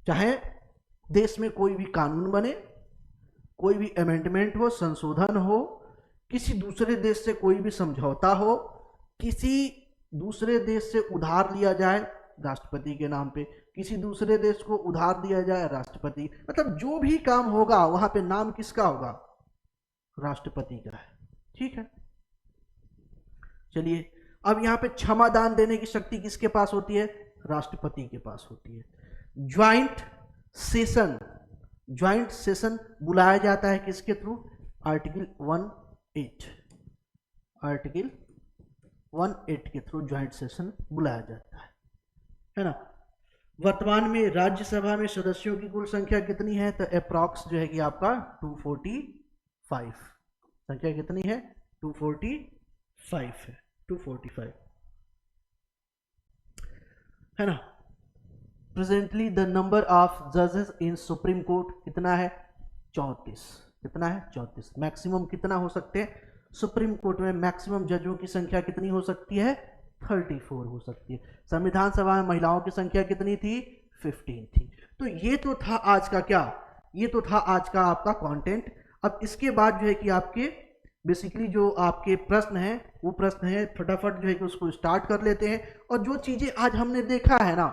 Speaker 1: चाहे देश में कोई भी कानून बने, कोई भी अमेंडमेंट हो, संशोधन हो, किसी दूसरे देश से कोई भी समझौता हो, किसी दूसरे देश से उधार लिया जाए राष्ट्रपति के नाम पे, किसी दूसरे देश को उधार दिया जाए राष्ट्रपति, मतलब जो भी काम होगा वहां पे नाम किसका होगा? राष्ट्रपति का है। ठीक है, चलिए अब यहां पे क्षमा दान देने की शक्ति किसके पास होती है? राष्ट्रपति के पास होती है। ज्वाइंट सेशन बुलाया जाता है किसके थ्रू? आर्टिकल 18, आर्टिकल 18 के थ्रू ज्वाइंट सेशन बुलाया जाता है ना। वर्तमान में राज्यसभा में सदस्यों की कुल संख्या कितनी है? तो अप्रॉक्स जो है कि आपका 245, संख्या कितनी है? 245 है, 245 है ना। प्रेजेंटली द नंबर ऑफ जजेस इन सुप्रीम कोर्ट कितना है? 34। कितना है? 34। मैक्सिमम कितना हो सकते हैं? सुप्रीम कोर्ट में मैक्सिमम जजों की संख्या कितनी हो सकती है? 34 हो सकती है। संविधान सभा में महिलाओं की संख्या कितनी थी? 15 थी। तो ये तो था आज का क्या, ये तो था आज का आपका कंटेंट। अब इसके बाद जो है कि आपके बेसिकली जो आपके प्रश्न हैं वो प्रश्न है, फटाफट जो है कि उसको स्टार्ट कर लेते हैं। और जो चीजें आज हमने देखा है ना,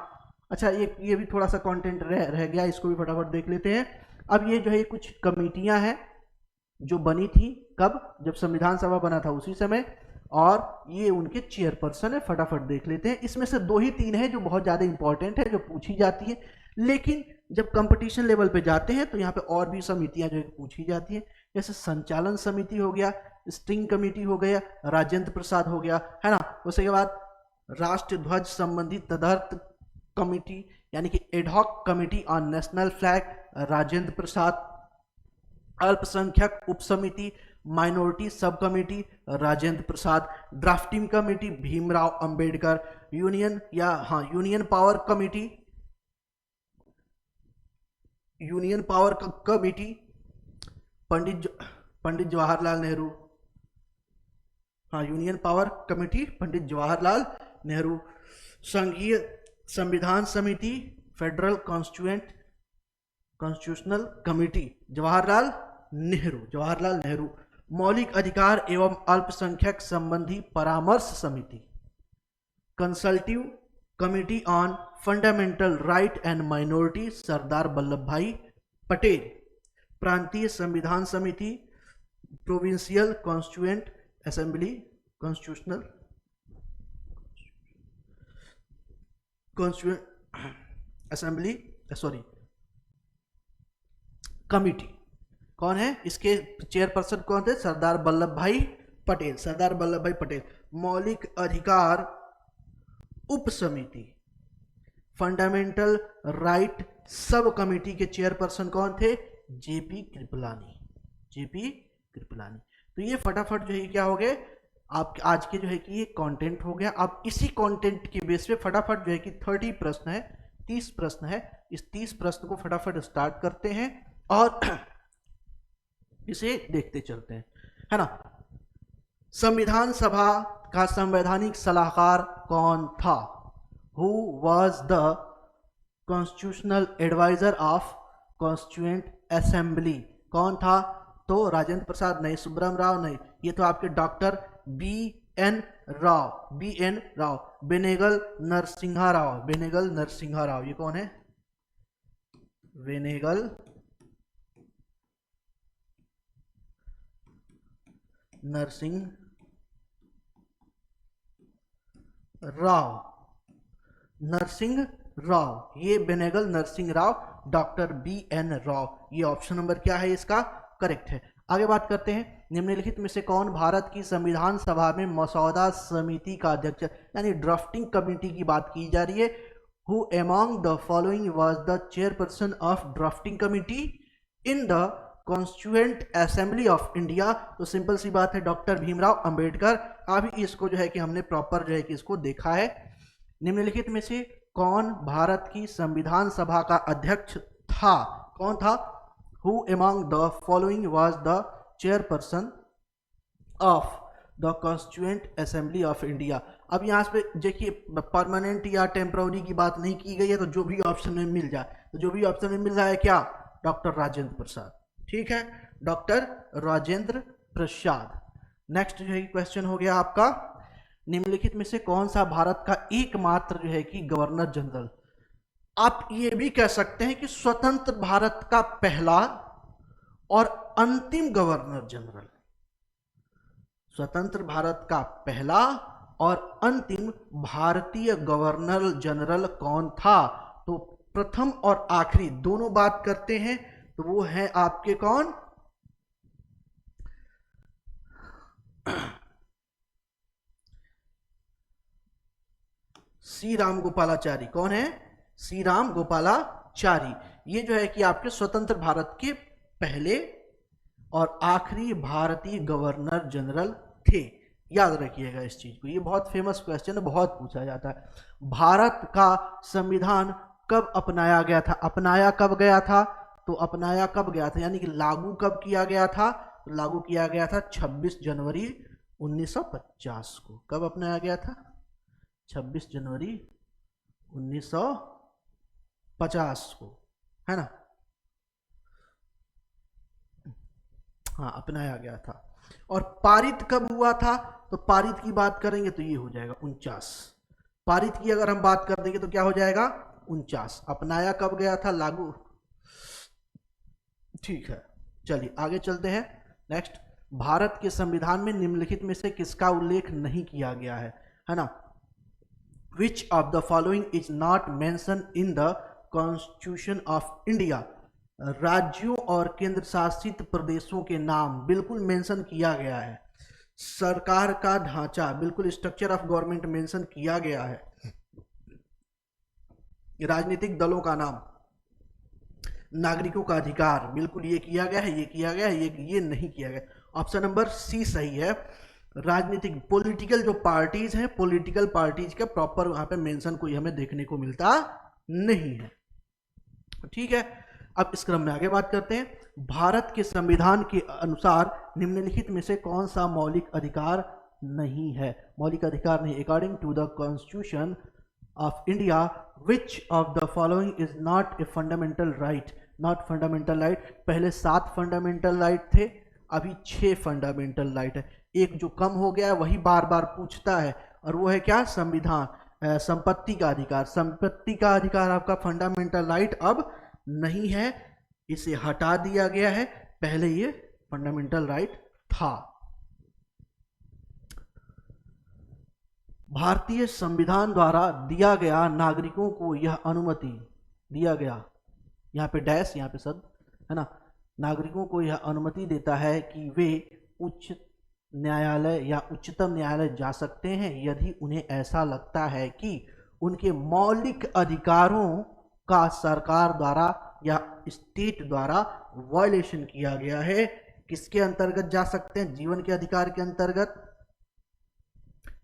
Speaker 1: अच्छा ये भी थोड़ा सा कंटेंट रह गया, इसको भी फटाफट देख लेते हैं। अब ये जो है कुछ कमेटियां हैं, जो बनी थी कब, जब संविधान सभा बना था उसी समय, और ये उनके चेयरपर्सन है। फटाफट देख लेते हैं, इसमें से 2 ही 3 है जो बहुत ज़्यादा इंपॉर्टेंट है, जो पूछी जाती है, लेकिन जब कंपटीशन लेवल पे जाते हैं तो यहाँ पे और भी समितियां जो है पूछी जाती हैं, जैसे संचालन समिति हो गया, स्ट्रिंग कमेटी हो गया, राजेंद्र प्रसाद हो गया, है ना। उसके बाद राष्ट्र ध्वज संबंधी तदर्थ कमेटी यानी कि ad hoc committee on national flag, Rajendra Prasad. अल्पसंख्यक उपसमिति minority sub committee, Rajendra Prasad. Drafting committee Bhimrao Ambedkar. Union power committee, union power committee Pandit Jawaharlal Nehru. Union power committee Pandit Jawaharlal Nehru. संघीय संविधान समिति federal constitutional committee Jawaharlal Nehru. मौलिक अधिकार एवं अल्पसंख्यक संबंधी परामर्श समिति consultative committee on fundamental right and minority Sardar Vallabh Bhai Patel. प्रांतीय संविधान समिति provincial constituent assembly constitutional assembly committee. कौन है इसके चेयरपर्सन, कौन थे, सरदार वल्लभ भाई पटेल। मौलिक अधिकार उप समिति फंडामेंटल राइट सब कमिटी के चेयरपर्सन कौन थे, जेपी कृपलानी। तो ये फटाफट जो है क्या हो गए आप आज के जो है कि ये कंटेंट हो गया। अब इसी कंटेंट के बेस पे फटाफट जो है कि 30 प्रश्न है, 30 प्रश्न है, इस 30 प्रश्न को फटाफट स्टार्ट करते हैं और इसे देखते चलते हैं, है ना। संविधान सभा का संवैधानिक सलाहकार कौन था? Who was the constitutional adviser of constituent assembly? कौन था? तो राजेंद्र प्रसाद नहीं, सुब्रम राव नहीं, ये तो आपके doctor B N Rao. Benegal Narasimha Rao, ये कौन है? बेनेगल नरसिंह राव, ये Benegal Narasimha Rao, doctor B N Rao. ये ऑप्शन नंबर क्या है इसका? करेक्ट है। आगे बात करते हैं, निम्नलिखित में से कौन भारत की संविधान सभा में मसौदा समिति का अध्यक्ष, यानी ड्राफ्टिंग कमेटी की बात की जा रही है। Who among the following was the chairperson of drafting committee in the constituent assembly of India? तो सिंपल सी बात है, डॉक्टर भीमराव अंबेडकर। अभी इसको जो है कि हमने प्रॉपर जो है कि इसको देखा है। निम्नलिखित में से कौन भारत की संविधान सभा का अध्यक्ष था? कौन था? Who among the following was the chairperson of the Constituent Assembly of India? अब यहाँ पे देखिए परमानेंट या टेम्पररी की बात नहीं की गई है, तो जो भी ऑप्शन में मिल जाए, तो जो भी ऑप्शन में मिल रहा है क्या? डॉक्टर राजेंद्र प्रसाद। ठीक है, डॉक्टर राजेंद्र प्रसाद। नेक्स्ट जो है क्वेश्चन हो गया आपका, निम्नलिखित में से कौन सा भारत का एकमात्र जो है कि गवर्नर जनरल, आप ये भी कह सकते हैं कि स्वतंत्र भारत का पहला और अंतिम गवर्नर जनरल, स्वतंत्र भारत का पहला और अंतिम भारतीय गवर्नर जनरल कौन था? तो प्रथम और आखिरी दोनों बात करते हैं, तो वो है आपके कौन? सी रामगोपालाचारी। कौन है? सी रामगोपालाचारी। ये जो है कि आपके स्वतंत्र भारत के पहले और आखिरी भारतीय गवर्नर जनरल थे। याद रखिएगा इस चीज को, ये बहुत फेमस क्वेश्चन है, बहुत पूछा जाता है। भारत का संविधान कब अपनाया गया था? अपनाया कब गया था? तो अपनाया कब गया था, यानी कि लागू कब किया गया था? तो लागू किया गया था 26 जनवरी 1950 को। कब अपनाया गया था? 26 जनवरी 1950 को, है ना। हाँ, अपनाया गया था। और पारित कब हुआ था? तो पारित की बात करेंगे तो ये हो जाएगा 49। पारित की अगर हम बात कर देंगे तो क्या हो जाएगा? 49। अपनाया कब गया था? लागू। ठीक है, चलिए आगे चलते हैं। नेक्स्ट, भारत के संविधान में निम्नलिखित में से किसका उल्लेख नहीं किया गया है ना? विच of the following is not mention in the constitution of India? राज्यों और केंद्र शासित प्रदेशों के नाम बिल्कुल मेंशन किया गया है, सरकार का ढांचा बिल्कुल, स्ट्रक्चर ऑफ गवर्नमेंट मेंशन किया गया है, राजनीतिक दलों का नाम, नागरिकों का अधिकार बिल्कुल ये किया गया है, ये किया गया है, ये नहीं किया गया। ऑप्शन नंबर सी सही है। राजनीतिक पॉलिटिकल जो पार्टीज हैं, पॉलिटिकल पार्टीज का प्रॉपर वहां पे मेंशन कोई हमें देखने को मिलता नहीं है। ठीक है, अब इस क्रम में आगे बात करते हैं। भारत के संविधान के अनुसार निम्नलिखित में से कौन सा मौलिक अधिकार नहीं है? मौलिक अधिकार नहीं, according to the constitution of India which of the following is not a fundamental right? Not fundamental right, पहले 7 फंडामेंटल राइट थे, अभी 6 फंडामेंटल राइट है। एक जो कम हो गया वही बार बार पूछता है, और वो है क्या? संविधान, संपत्ति का अधिकार। संपत्ति का अधिकार आपका फंडामेंटल राइट अब नहीं है, इसे हटा दिया गया है, पहले ये फंडामेंटल राइट था। भारतीय संविधान द्वारा दिया गया नागरिकों को यह अनुमति दिया गया, यहाँ पे डैश, यहाँ पे सद है ना, नागरिकों को यह अनुमति देता है कि वे उच्च न्यायालय या उच्चतम न्यायालय जा सकते हैं यदि उन्हें ऐसा लगता है कि उनके मौलिक अधिकारों का सरकार द्वारा या स्टेट द्वारा वायलेशन किया गया है। किसके अंतर्गत जा सकते हैं? जीवन के अधिकार के अंतर्गत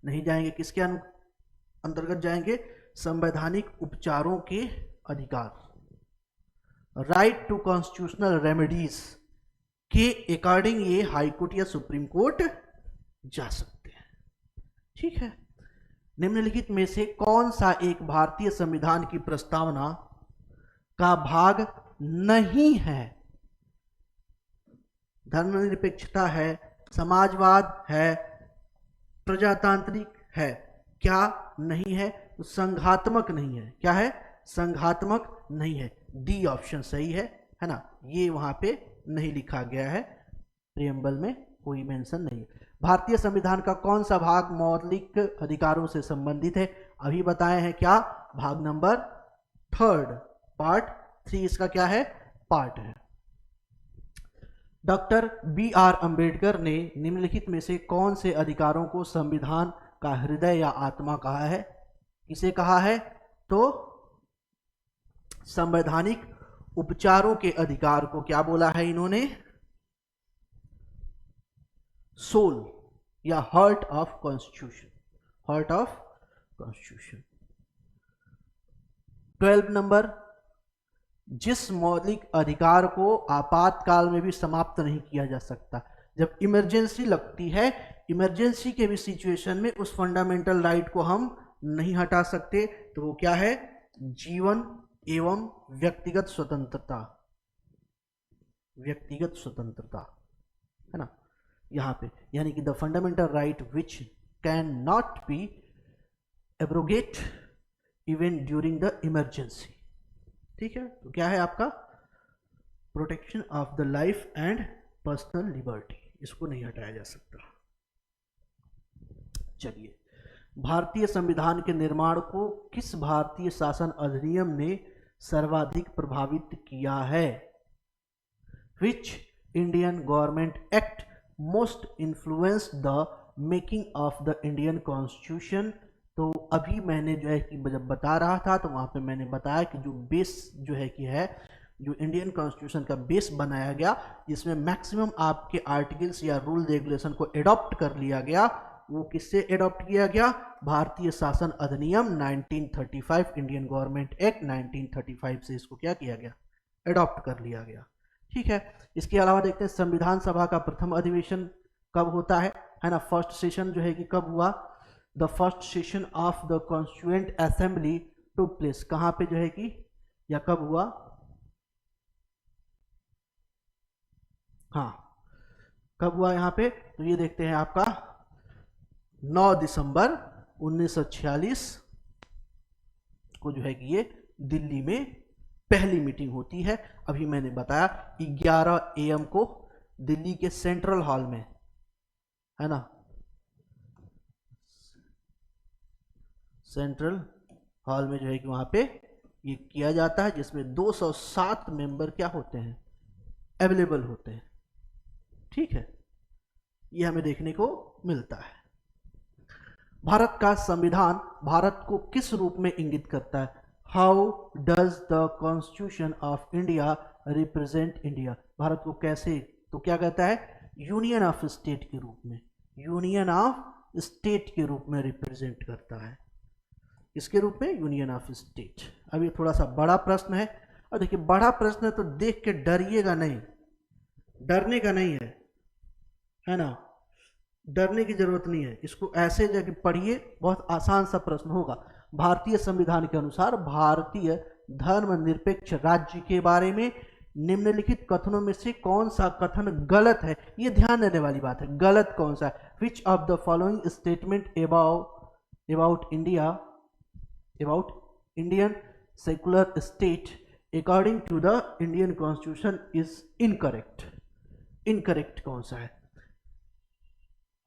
Speaker 1: नहीं जाएंगे, किसके अंतर्गत जाएंगे? संवैधानिक उपचारों के अधिकार, राइट टू कॉन्स्टिट्यूशनल रेमेडीज के अकॉर्डिंग ये हाई कोर्ट या सुप्रीम कोर्ट जा सकते हैं। ठीक है, निम्नलिखित में से कौन सा एक भारतीय संविधान की प्रस्तावना का भाग नहीं है? धर्मनिरपेक्षता है, समाजवाद है, प्रजातांत्रिक है, क्या नहीं है? तो संघात्मक नहीं है। क्या है? संघात्मक नहीं है। डी ऑप्शन सही है ना? ये वहां पे नहीं लिखा गया है, प्रियम्बल में कोई मेंशन नहीं है। भारतीय संविधान का कौन सा भाग मौलिक अधिकारों से संबंधित है? अभी बताए हैं, क्या? भाग नंबर 3, पार्ट 3 इसका क्या है? पार्ट है। Doctor B.R. अंबेडकर ने निम्नलिखित में से कौन से अधिकारों को संविधान का हृदय या आत्मा कहा है? किसे कहा है? तो संवैधानिक उपचारों के अधिकार को क्या बोला है इन्होंने? सोल या heart of constitution, heart of constitution. 12 number, जिस मौलिक अधिकार को आपातकाल में भी समाप्त नहीं किया जा सकता। जब इमरजेंसी लगती है, इमरजेंसी के भी सिचुएशन में उस फंडामेंटल राइट को हम नहीं हटा सकते, तो वो क्या है? जीवन एवं व्यक्तिगत स्वतंत्रता, व्यक्तिगत स्वतंत्रता है ना, यहां पे, यानी कि the fundamental right which can not be abrogate even during the emergency. ठीक है, तो क्या है आपका? Protection of the life and personal liberty, इसको नहीं हटाया जा सकता। चलिए, भारतीय संविधान के निर्माण को किस भारतीय शासन अधिनियम ने सर्वाधिक प्रभावित किया है? Which Indian government act most influence the making of the Indian constitution? तो अभी मैंने जो है कि जब बता रहा था तो वहां पे मैंने बताया कि जो बेस जो है कि है, जो इंडियन कॉन्स्टिट्यूशन का बेस बनाया गया, जिसमें मैक्सिमम आपके आर्टिकल्स या रूल रेगुलेशन को एडॉप्ट कर लिया गया, वो किससे एडॉप्ट किया गया? भारतीय शासन अधिनियम 1935, इंडियन गवर्नमेंट एक्ट 1935 से इसको क्या किया गया? एडॉप्ट कर लिया गया। ठीक है, इसके अलावा देखते हैं संविधान सभा का प्रथम अधिवेशन कब होता है ना? फर्स्ट सेशन जो है कि कब हुआ? The first session of the constituent assembly took place, कहां पे जो है कि, या कब हुआ? हाँ, कब हुआ यहाँ पे? तो ये देखते हैं आपका 9 दिसंबर 1946 को जो है कि ये दिल्ली में पहली मीटिंग होती है। अभी मैंने बताया 11 AM को दिल्ली के सेंट्रल हॉल में, है ना, सेंट्रल हॉल में जो है कि वहां पे ये किया जाता है, जिसमें 207 मेंबर क्या होते हैं, अवेलेबल होते हैं। ठीक है, ये हमें देखने को मिलता है। भारत का संविधान भारत को किस रूप में इंगित करता है? How does the constitution of India represent India? Bharat को कैसे, तो क्या कहता है, यूनियन ऑफ स्टेट के रूप में, यूनियन ऑफ स्टेट के रूप में रिप्रेजेंट करता है। इसके रूप में यूनियन ऑफ स्टेट। अब ये थोड़ा सा बड़ा प्रश्न है, और देखिए बड़ा प्रश्न है तो देख के डरिएगा नहीं, डरने का नहीं है ना, डरने की जरूरत नहीं है, इसको ऐसे जाके पढ़िए, बहुत आसान सा प्रश्न होगा। भारतीय संविधान के अनुसार भारतीय धर्मनिरपेक्ष राज्य के बारे में निम्नलिखित कथनों में से कौन सा कथन गलत है? ये ध्यान देने वाली बात है, गलत कौन सा है? Which of the following statement about Indian secular state according to the Indian constitution is incorrect? Incorrect कौन सा है?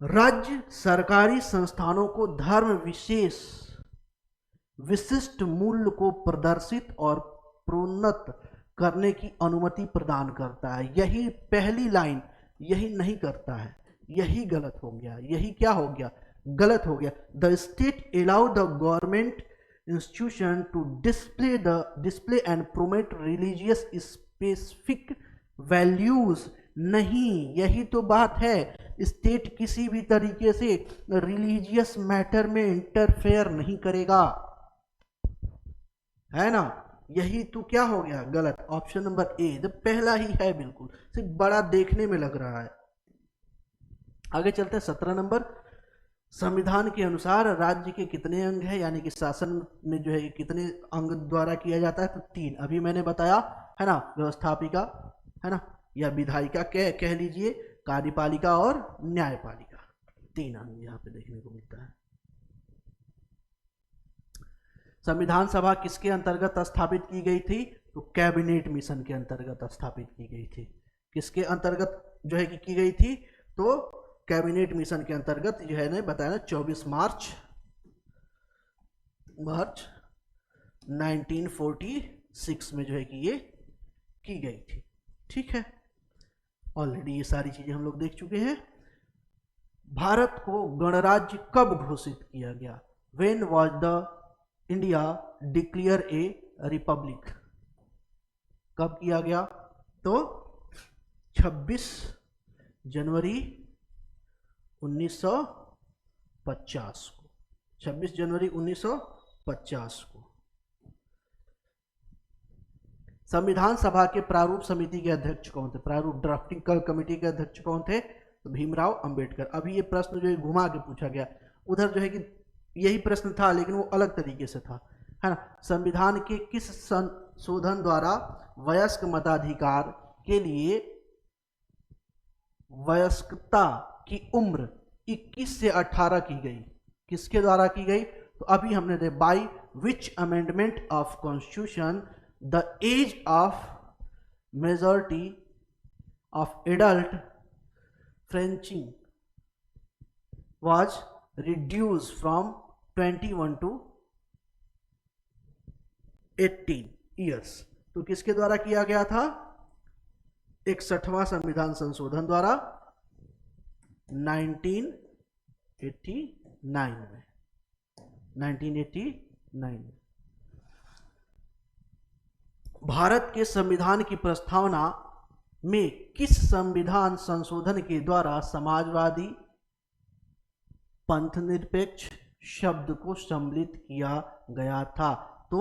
Speaker 1: राज्य सरकारी संस्थानों को धर्म विशिष्ट मूल्य को प्रदर्शित और प्रोन्नत करने की अनुमति प्रदान करता है। यही पहली लाइन, यही नहीं करता है, यही गलत हो गया। यही क्या हो गया? गलत हो गया। The state allow the government institution to display and promote religious specific values. नहीं, यही तो बात है, स्टेट किसी भी तरीके से रिलीजियस मैटर में इंटरफेयर नहीं करेगा, है ना। यही तो क्या हो गया? गलत। ऑप्शन नंबर ए तो पहला ही है, बिल्कुल सिर्फ बड़ा देखने में लग रहा है। आगे चलते हैं 17 नंबर। संविधान के अनुसार राज्य के कितने अंग हैं, यानी कि शासन में जो है कितने अंग द्वारा किया जाता है? तो 3। अभी मैंने बताया, है ना, व्यवस्थापिका, है ना, या विधायिका कह लीजिए, कार्यपालिका और न्यायपालिका। 3 अंग यहाँ पे देखने को मिलता है। संविधान सभा किसके अंतर्गत स्थापित की गई थी? तो कैबिनेट मिशन के अंतर्गत स्थापित की गई थी। किसके अंतर्गत जो है कि की गई थी? तो कैबिनेट मिशन के अंतर्गत, जो है ना बताया ना, 24 मार्च 1946 में जो है कि ये की गई थी। ठीक है, ऑलरेडी ये सारी चीजें हम लोग देख चुके हैं। भारत को गणराज्य कब घोषित किया गया? When was the India declare A Republic? कब किया गया? तो 26 जनवरी 1950 को। 26 जनवरी 1950 को। संविधान सभा के प्रारूप समिति के अध्यक्ष कौन थे? प्रारूप ड्राफ्टिंग कमेटी के अध्यक्ष कौन थे? तो भीमराव अंबेडकर। अभी ये प्रश्न जो है घुमा के पूछा गया, उधर जो है कि यही प्रश्न था लेकिन वो अलग तरीके से था, है ना। संविधान के किस संशोधन द्वारा वयस्क मताधिकार के लिए वयस्कता की उम्र 21 से 18 की गई? किसके द्वारा की गई? तो अभी हमने देखा, by which amendment of constitution the age of majority of adult franchise was reduced from 21 to 18 years। तो किसके द्वारा किया गया था? 61वां संविधान संशोधन द्वारा 1989 में। भारत के संविधान की प्रस्तावना में किस संविधान संशोधन के द्वारा समाजवादी पंथ निरपेक्ष शब्द को सम्मिलित किया गया था? तो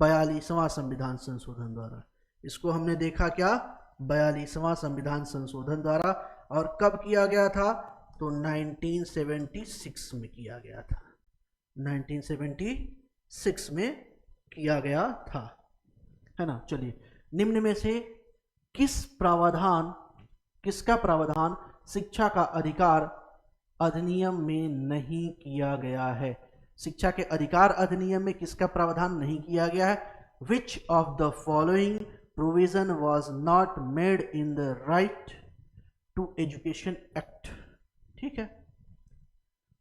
Speaker 1: 42वां संविधान संशोधन द्वारा। इसको हमने देखा क्या? 42वां संविधान संशोधन द्वारा। और कब किया गया था? तो 1976 में किया गया था। 1976 में किया गया था, है ना। चलिए, निम्न में से किसका प्रावधान शिक्षा का अधिकार अधिनियम में नहीं किया गया है? शिक्षा के अधिकार अधिनियम में किसका प्रावधान नहीं किया गया है? Which of the following provision was not made in the right to education act, ठीक है।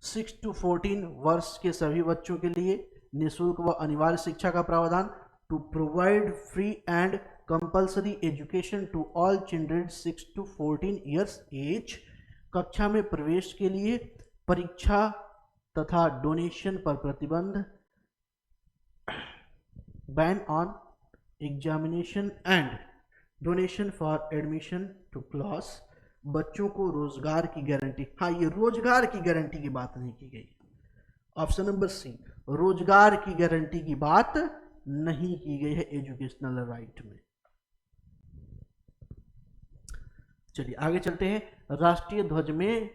Speaker 1: 6 to 14 वर्ष के सभी बच्चों के लिए निःशुल्क व अनिवार्य शिक्षा का प्रावधान, to provide free and compulsory education to all children 6 to 14 years age, कक्षा में प्रवेश के लिए परीक्षा तथा डोनेशन पर प्रतिबंध, ban on examination and donation for admission to class, बच्चों को रोजगार की गारंटी। हाँ, ये रोजगार की गारंटी की बात नहीं की गई। ऑप्शन नंबर सी, रोजगार की गारंटी की बात नहीं की गई है एजुकेशनल राइट में। चलिए आगे चलते हैं। राष्ट्रीय ध्वज में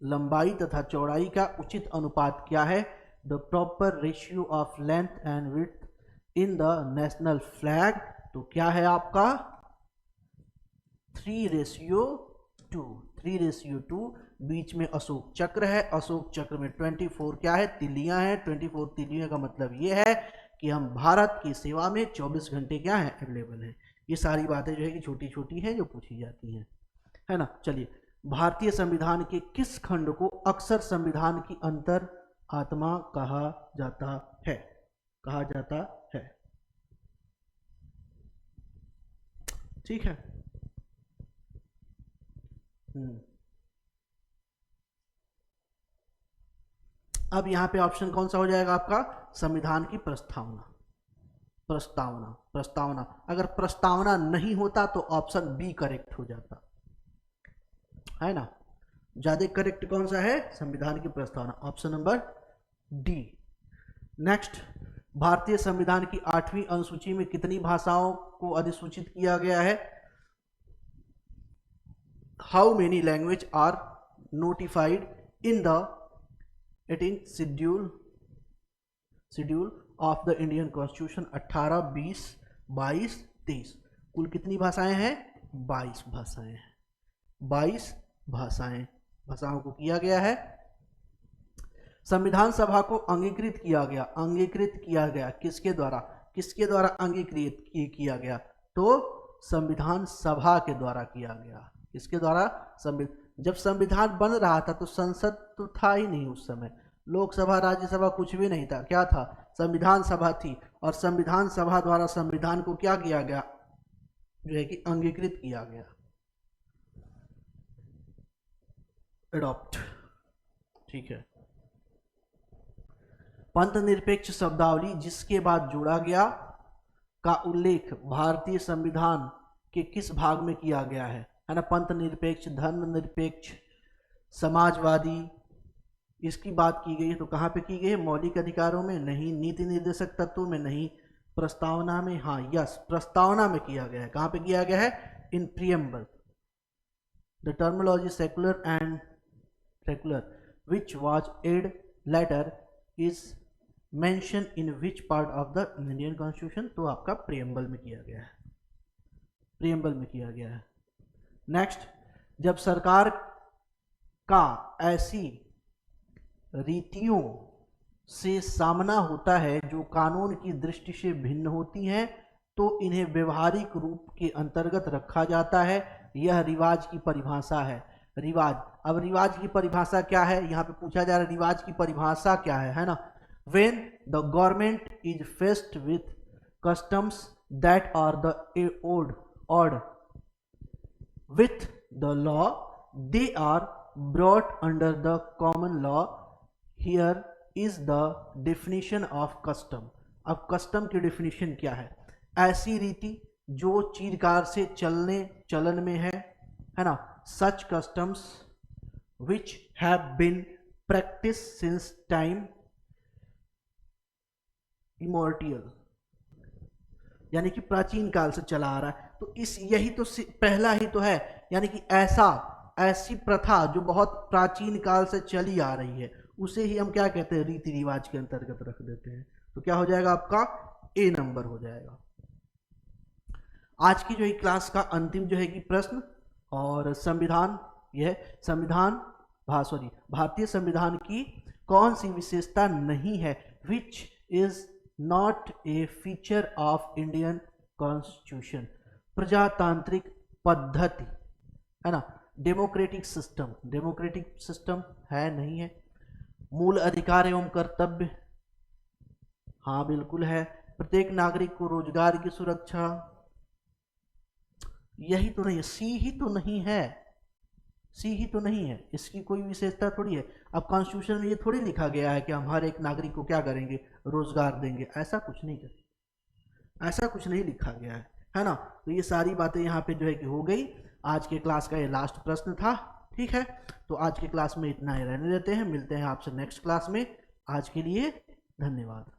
Speaker 1: लंबाई तथा चौड़ाई का उचित अनुपात क्या है? The proper ratio of length and width in the national flag, तो क्या है आपका 3:2। 3:2, बीच में अशोक चक्र है, अशोक चक्र में 24 क्या है, तिलियां हैं। 24 तिलियां का मतलब ये है कि हम भारत की सेवा में 24 घंटे क्या है, अवेलेबल है। ये सारी बातें जो है कि छोटी छोटी हैं जो पूछी जाती हैं, है ना। चलिए, भारतीय संविधान के किस खंड को अक्सर संविधान की अंतर आत्मा कहा जाता है? कहा जाता है, ठीक है। अब यहां पे ऑप्शन कौन सा हो जाएगा आपका? संविधान की प्रस्तावना। प्रस्तावना, प्रस्तावना। अगर प्रस्तावना नहीं होता तो ऑप्शन बी करेक्ट हो जाता, है ना। ज्यादा करेक्ट कौन सा है? संविधान की प्रस्तावना, ऑप्शन नंबर डी। नेक्स्ट, भारतीय संविधान की 8वीं अनुसूची में कितनी भाषाओं को अधिसूचित किया गया है? How many language are notified in the 18th schedule of the Indian constitution? 18, 20, 22, 23। कुल कितनी भाषाएं हैं? 22 भाषाएं हैं। 22 भाषाओं को किया गया है। संविधान सभा को अंगीकृत किया गया, अंगीकृत किया गया किसके द्वारा? किसके द्वारा अंगीकृत किया गया? तो संविधान सभा के द्वारा किया गया। किसके द्वारा? जब संविधान बन रहा था तो संसद तो था ही नहीं उस समय, लोकसभा राज्यसभा कुछ भी नहीं था। क्या था? संविधान सभा थी, और संविधान सभा द्वारा संविधान को क्या किया गया, जो है कि अंगीकृत किया गया, एडॉप्ट, ठीक है। पंथ निरपेक्ष शब्दावली जिसके बाद जोड़ा गया का उल्लेख भारतीय संविधान के किस भाग में किया गया है ना? पंथ निरपेक्ष, धर्म निरपेक्ष, समाजवादी, इसकी बात की गई है तो कहाँ पे की गई है? मौलिक अधिकारों में नहीं, नीति निर्देशक तत्वों में नहीं, प्रस्तावना में, हाँ यस, प्रस्तावना में किया गया है। कहाँ पे किया गया है? In preamble. The terminology secular and secular which was added later is mention in which part of the Indian constitution? तो आपका प्रियम्बल में किया गया है, प्रियम्बल में किया गया है। नेक्स्ट, जब सरकार का ऐसी रीतियों से सामना होता है जो कानून की दृष्टि से भिन्न होती हैं तो इन्हें व्यवहारिक रूप के अंतर्गत रखा जाता है। यह रिवाज की परिभाषा है। रिवाज, अब रिवाज की परिभाषा क्या है? यहाँ पे पूछा जा रहा है रिवाज की परिभाषा क्या है ना। When the government is faced with customs that are the odd with the law, they are brought under the common law. Here is the definition of custom. अब custom की definition क्या है? ऐसी रीति जो चिरकाल से चलन में है ना। Such customs which have been practiced since time इमोर्टियल, यानी कि प्राचीन काल से चला आ रहा है। तो इस यही तो पहला ही तो है, यानी कि ऐसी प्रथा जो बहुत प्राचीन काल से चली आ रही है उसे ही हम क्या कहते हैं? रीति रिवाज के अंतर्गत रख देते हैं। तो क्या हो जाएगा आपका? ए नंबर हो जाएगा। आज की जो क्लास का अंतिम जो है कि प्रश्न और संविधान, यह संविधान भारतीय संविधान की कौन सी विशेषता नहीं है? Which is not A feature of Indian constitution? प्रजातांत्रिक पद्धति, है ना। डेमोक्रेटिक सिस्टम है नहीं है। मूल अधिकार एवं कर्तव्य, हाँ बिल्कुल है। प्रत्येक नागरिक को रोजगार की सुरक्षा, यही तो नहीं है, सी ही तो नहीं है, सी ही तो नहीं है, इसकी कोई विशेषता थोड़ी है। अब कॉन्स्टिट्यूशन में ये थोड़ी लिखा गया है कि हम हर एक नागरिक को क्या करेंगे, रोजगार देंगे, ऐसा कुछ नहीं कर, ऐसा कुछ नहीं लिखा गया है ना। तो ये सारी बातें यहाँ पे जो है कि हो गई। आज के क्लास का ये लास्ट प्रश्न था, ठीक है। तो आज के क्लास में इतना ही रहने देते हैं, मिलते हैं आपसे नेक्स्ट क्लास में। आज के लिए धन्यवाद।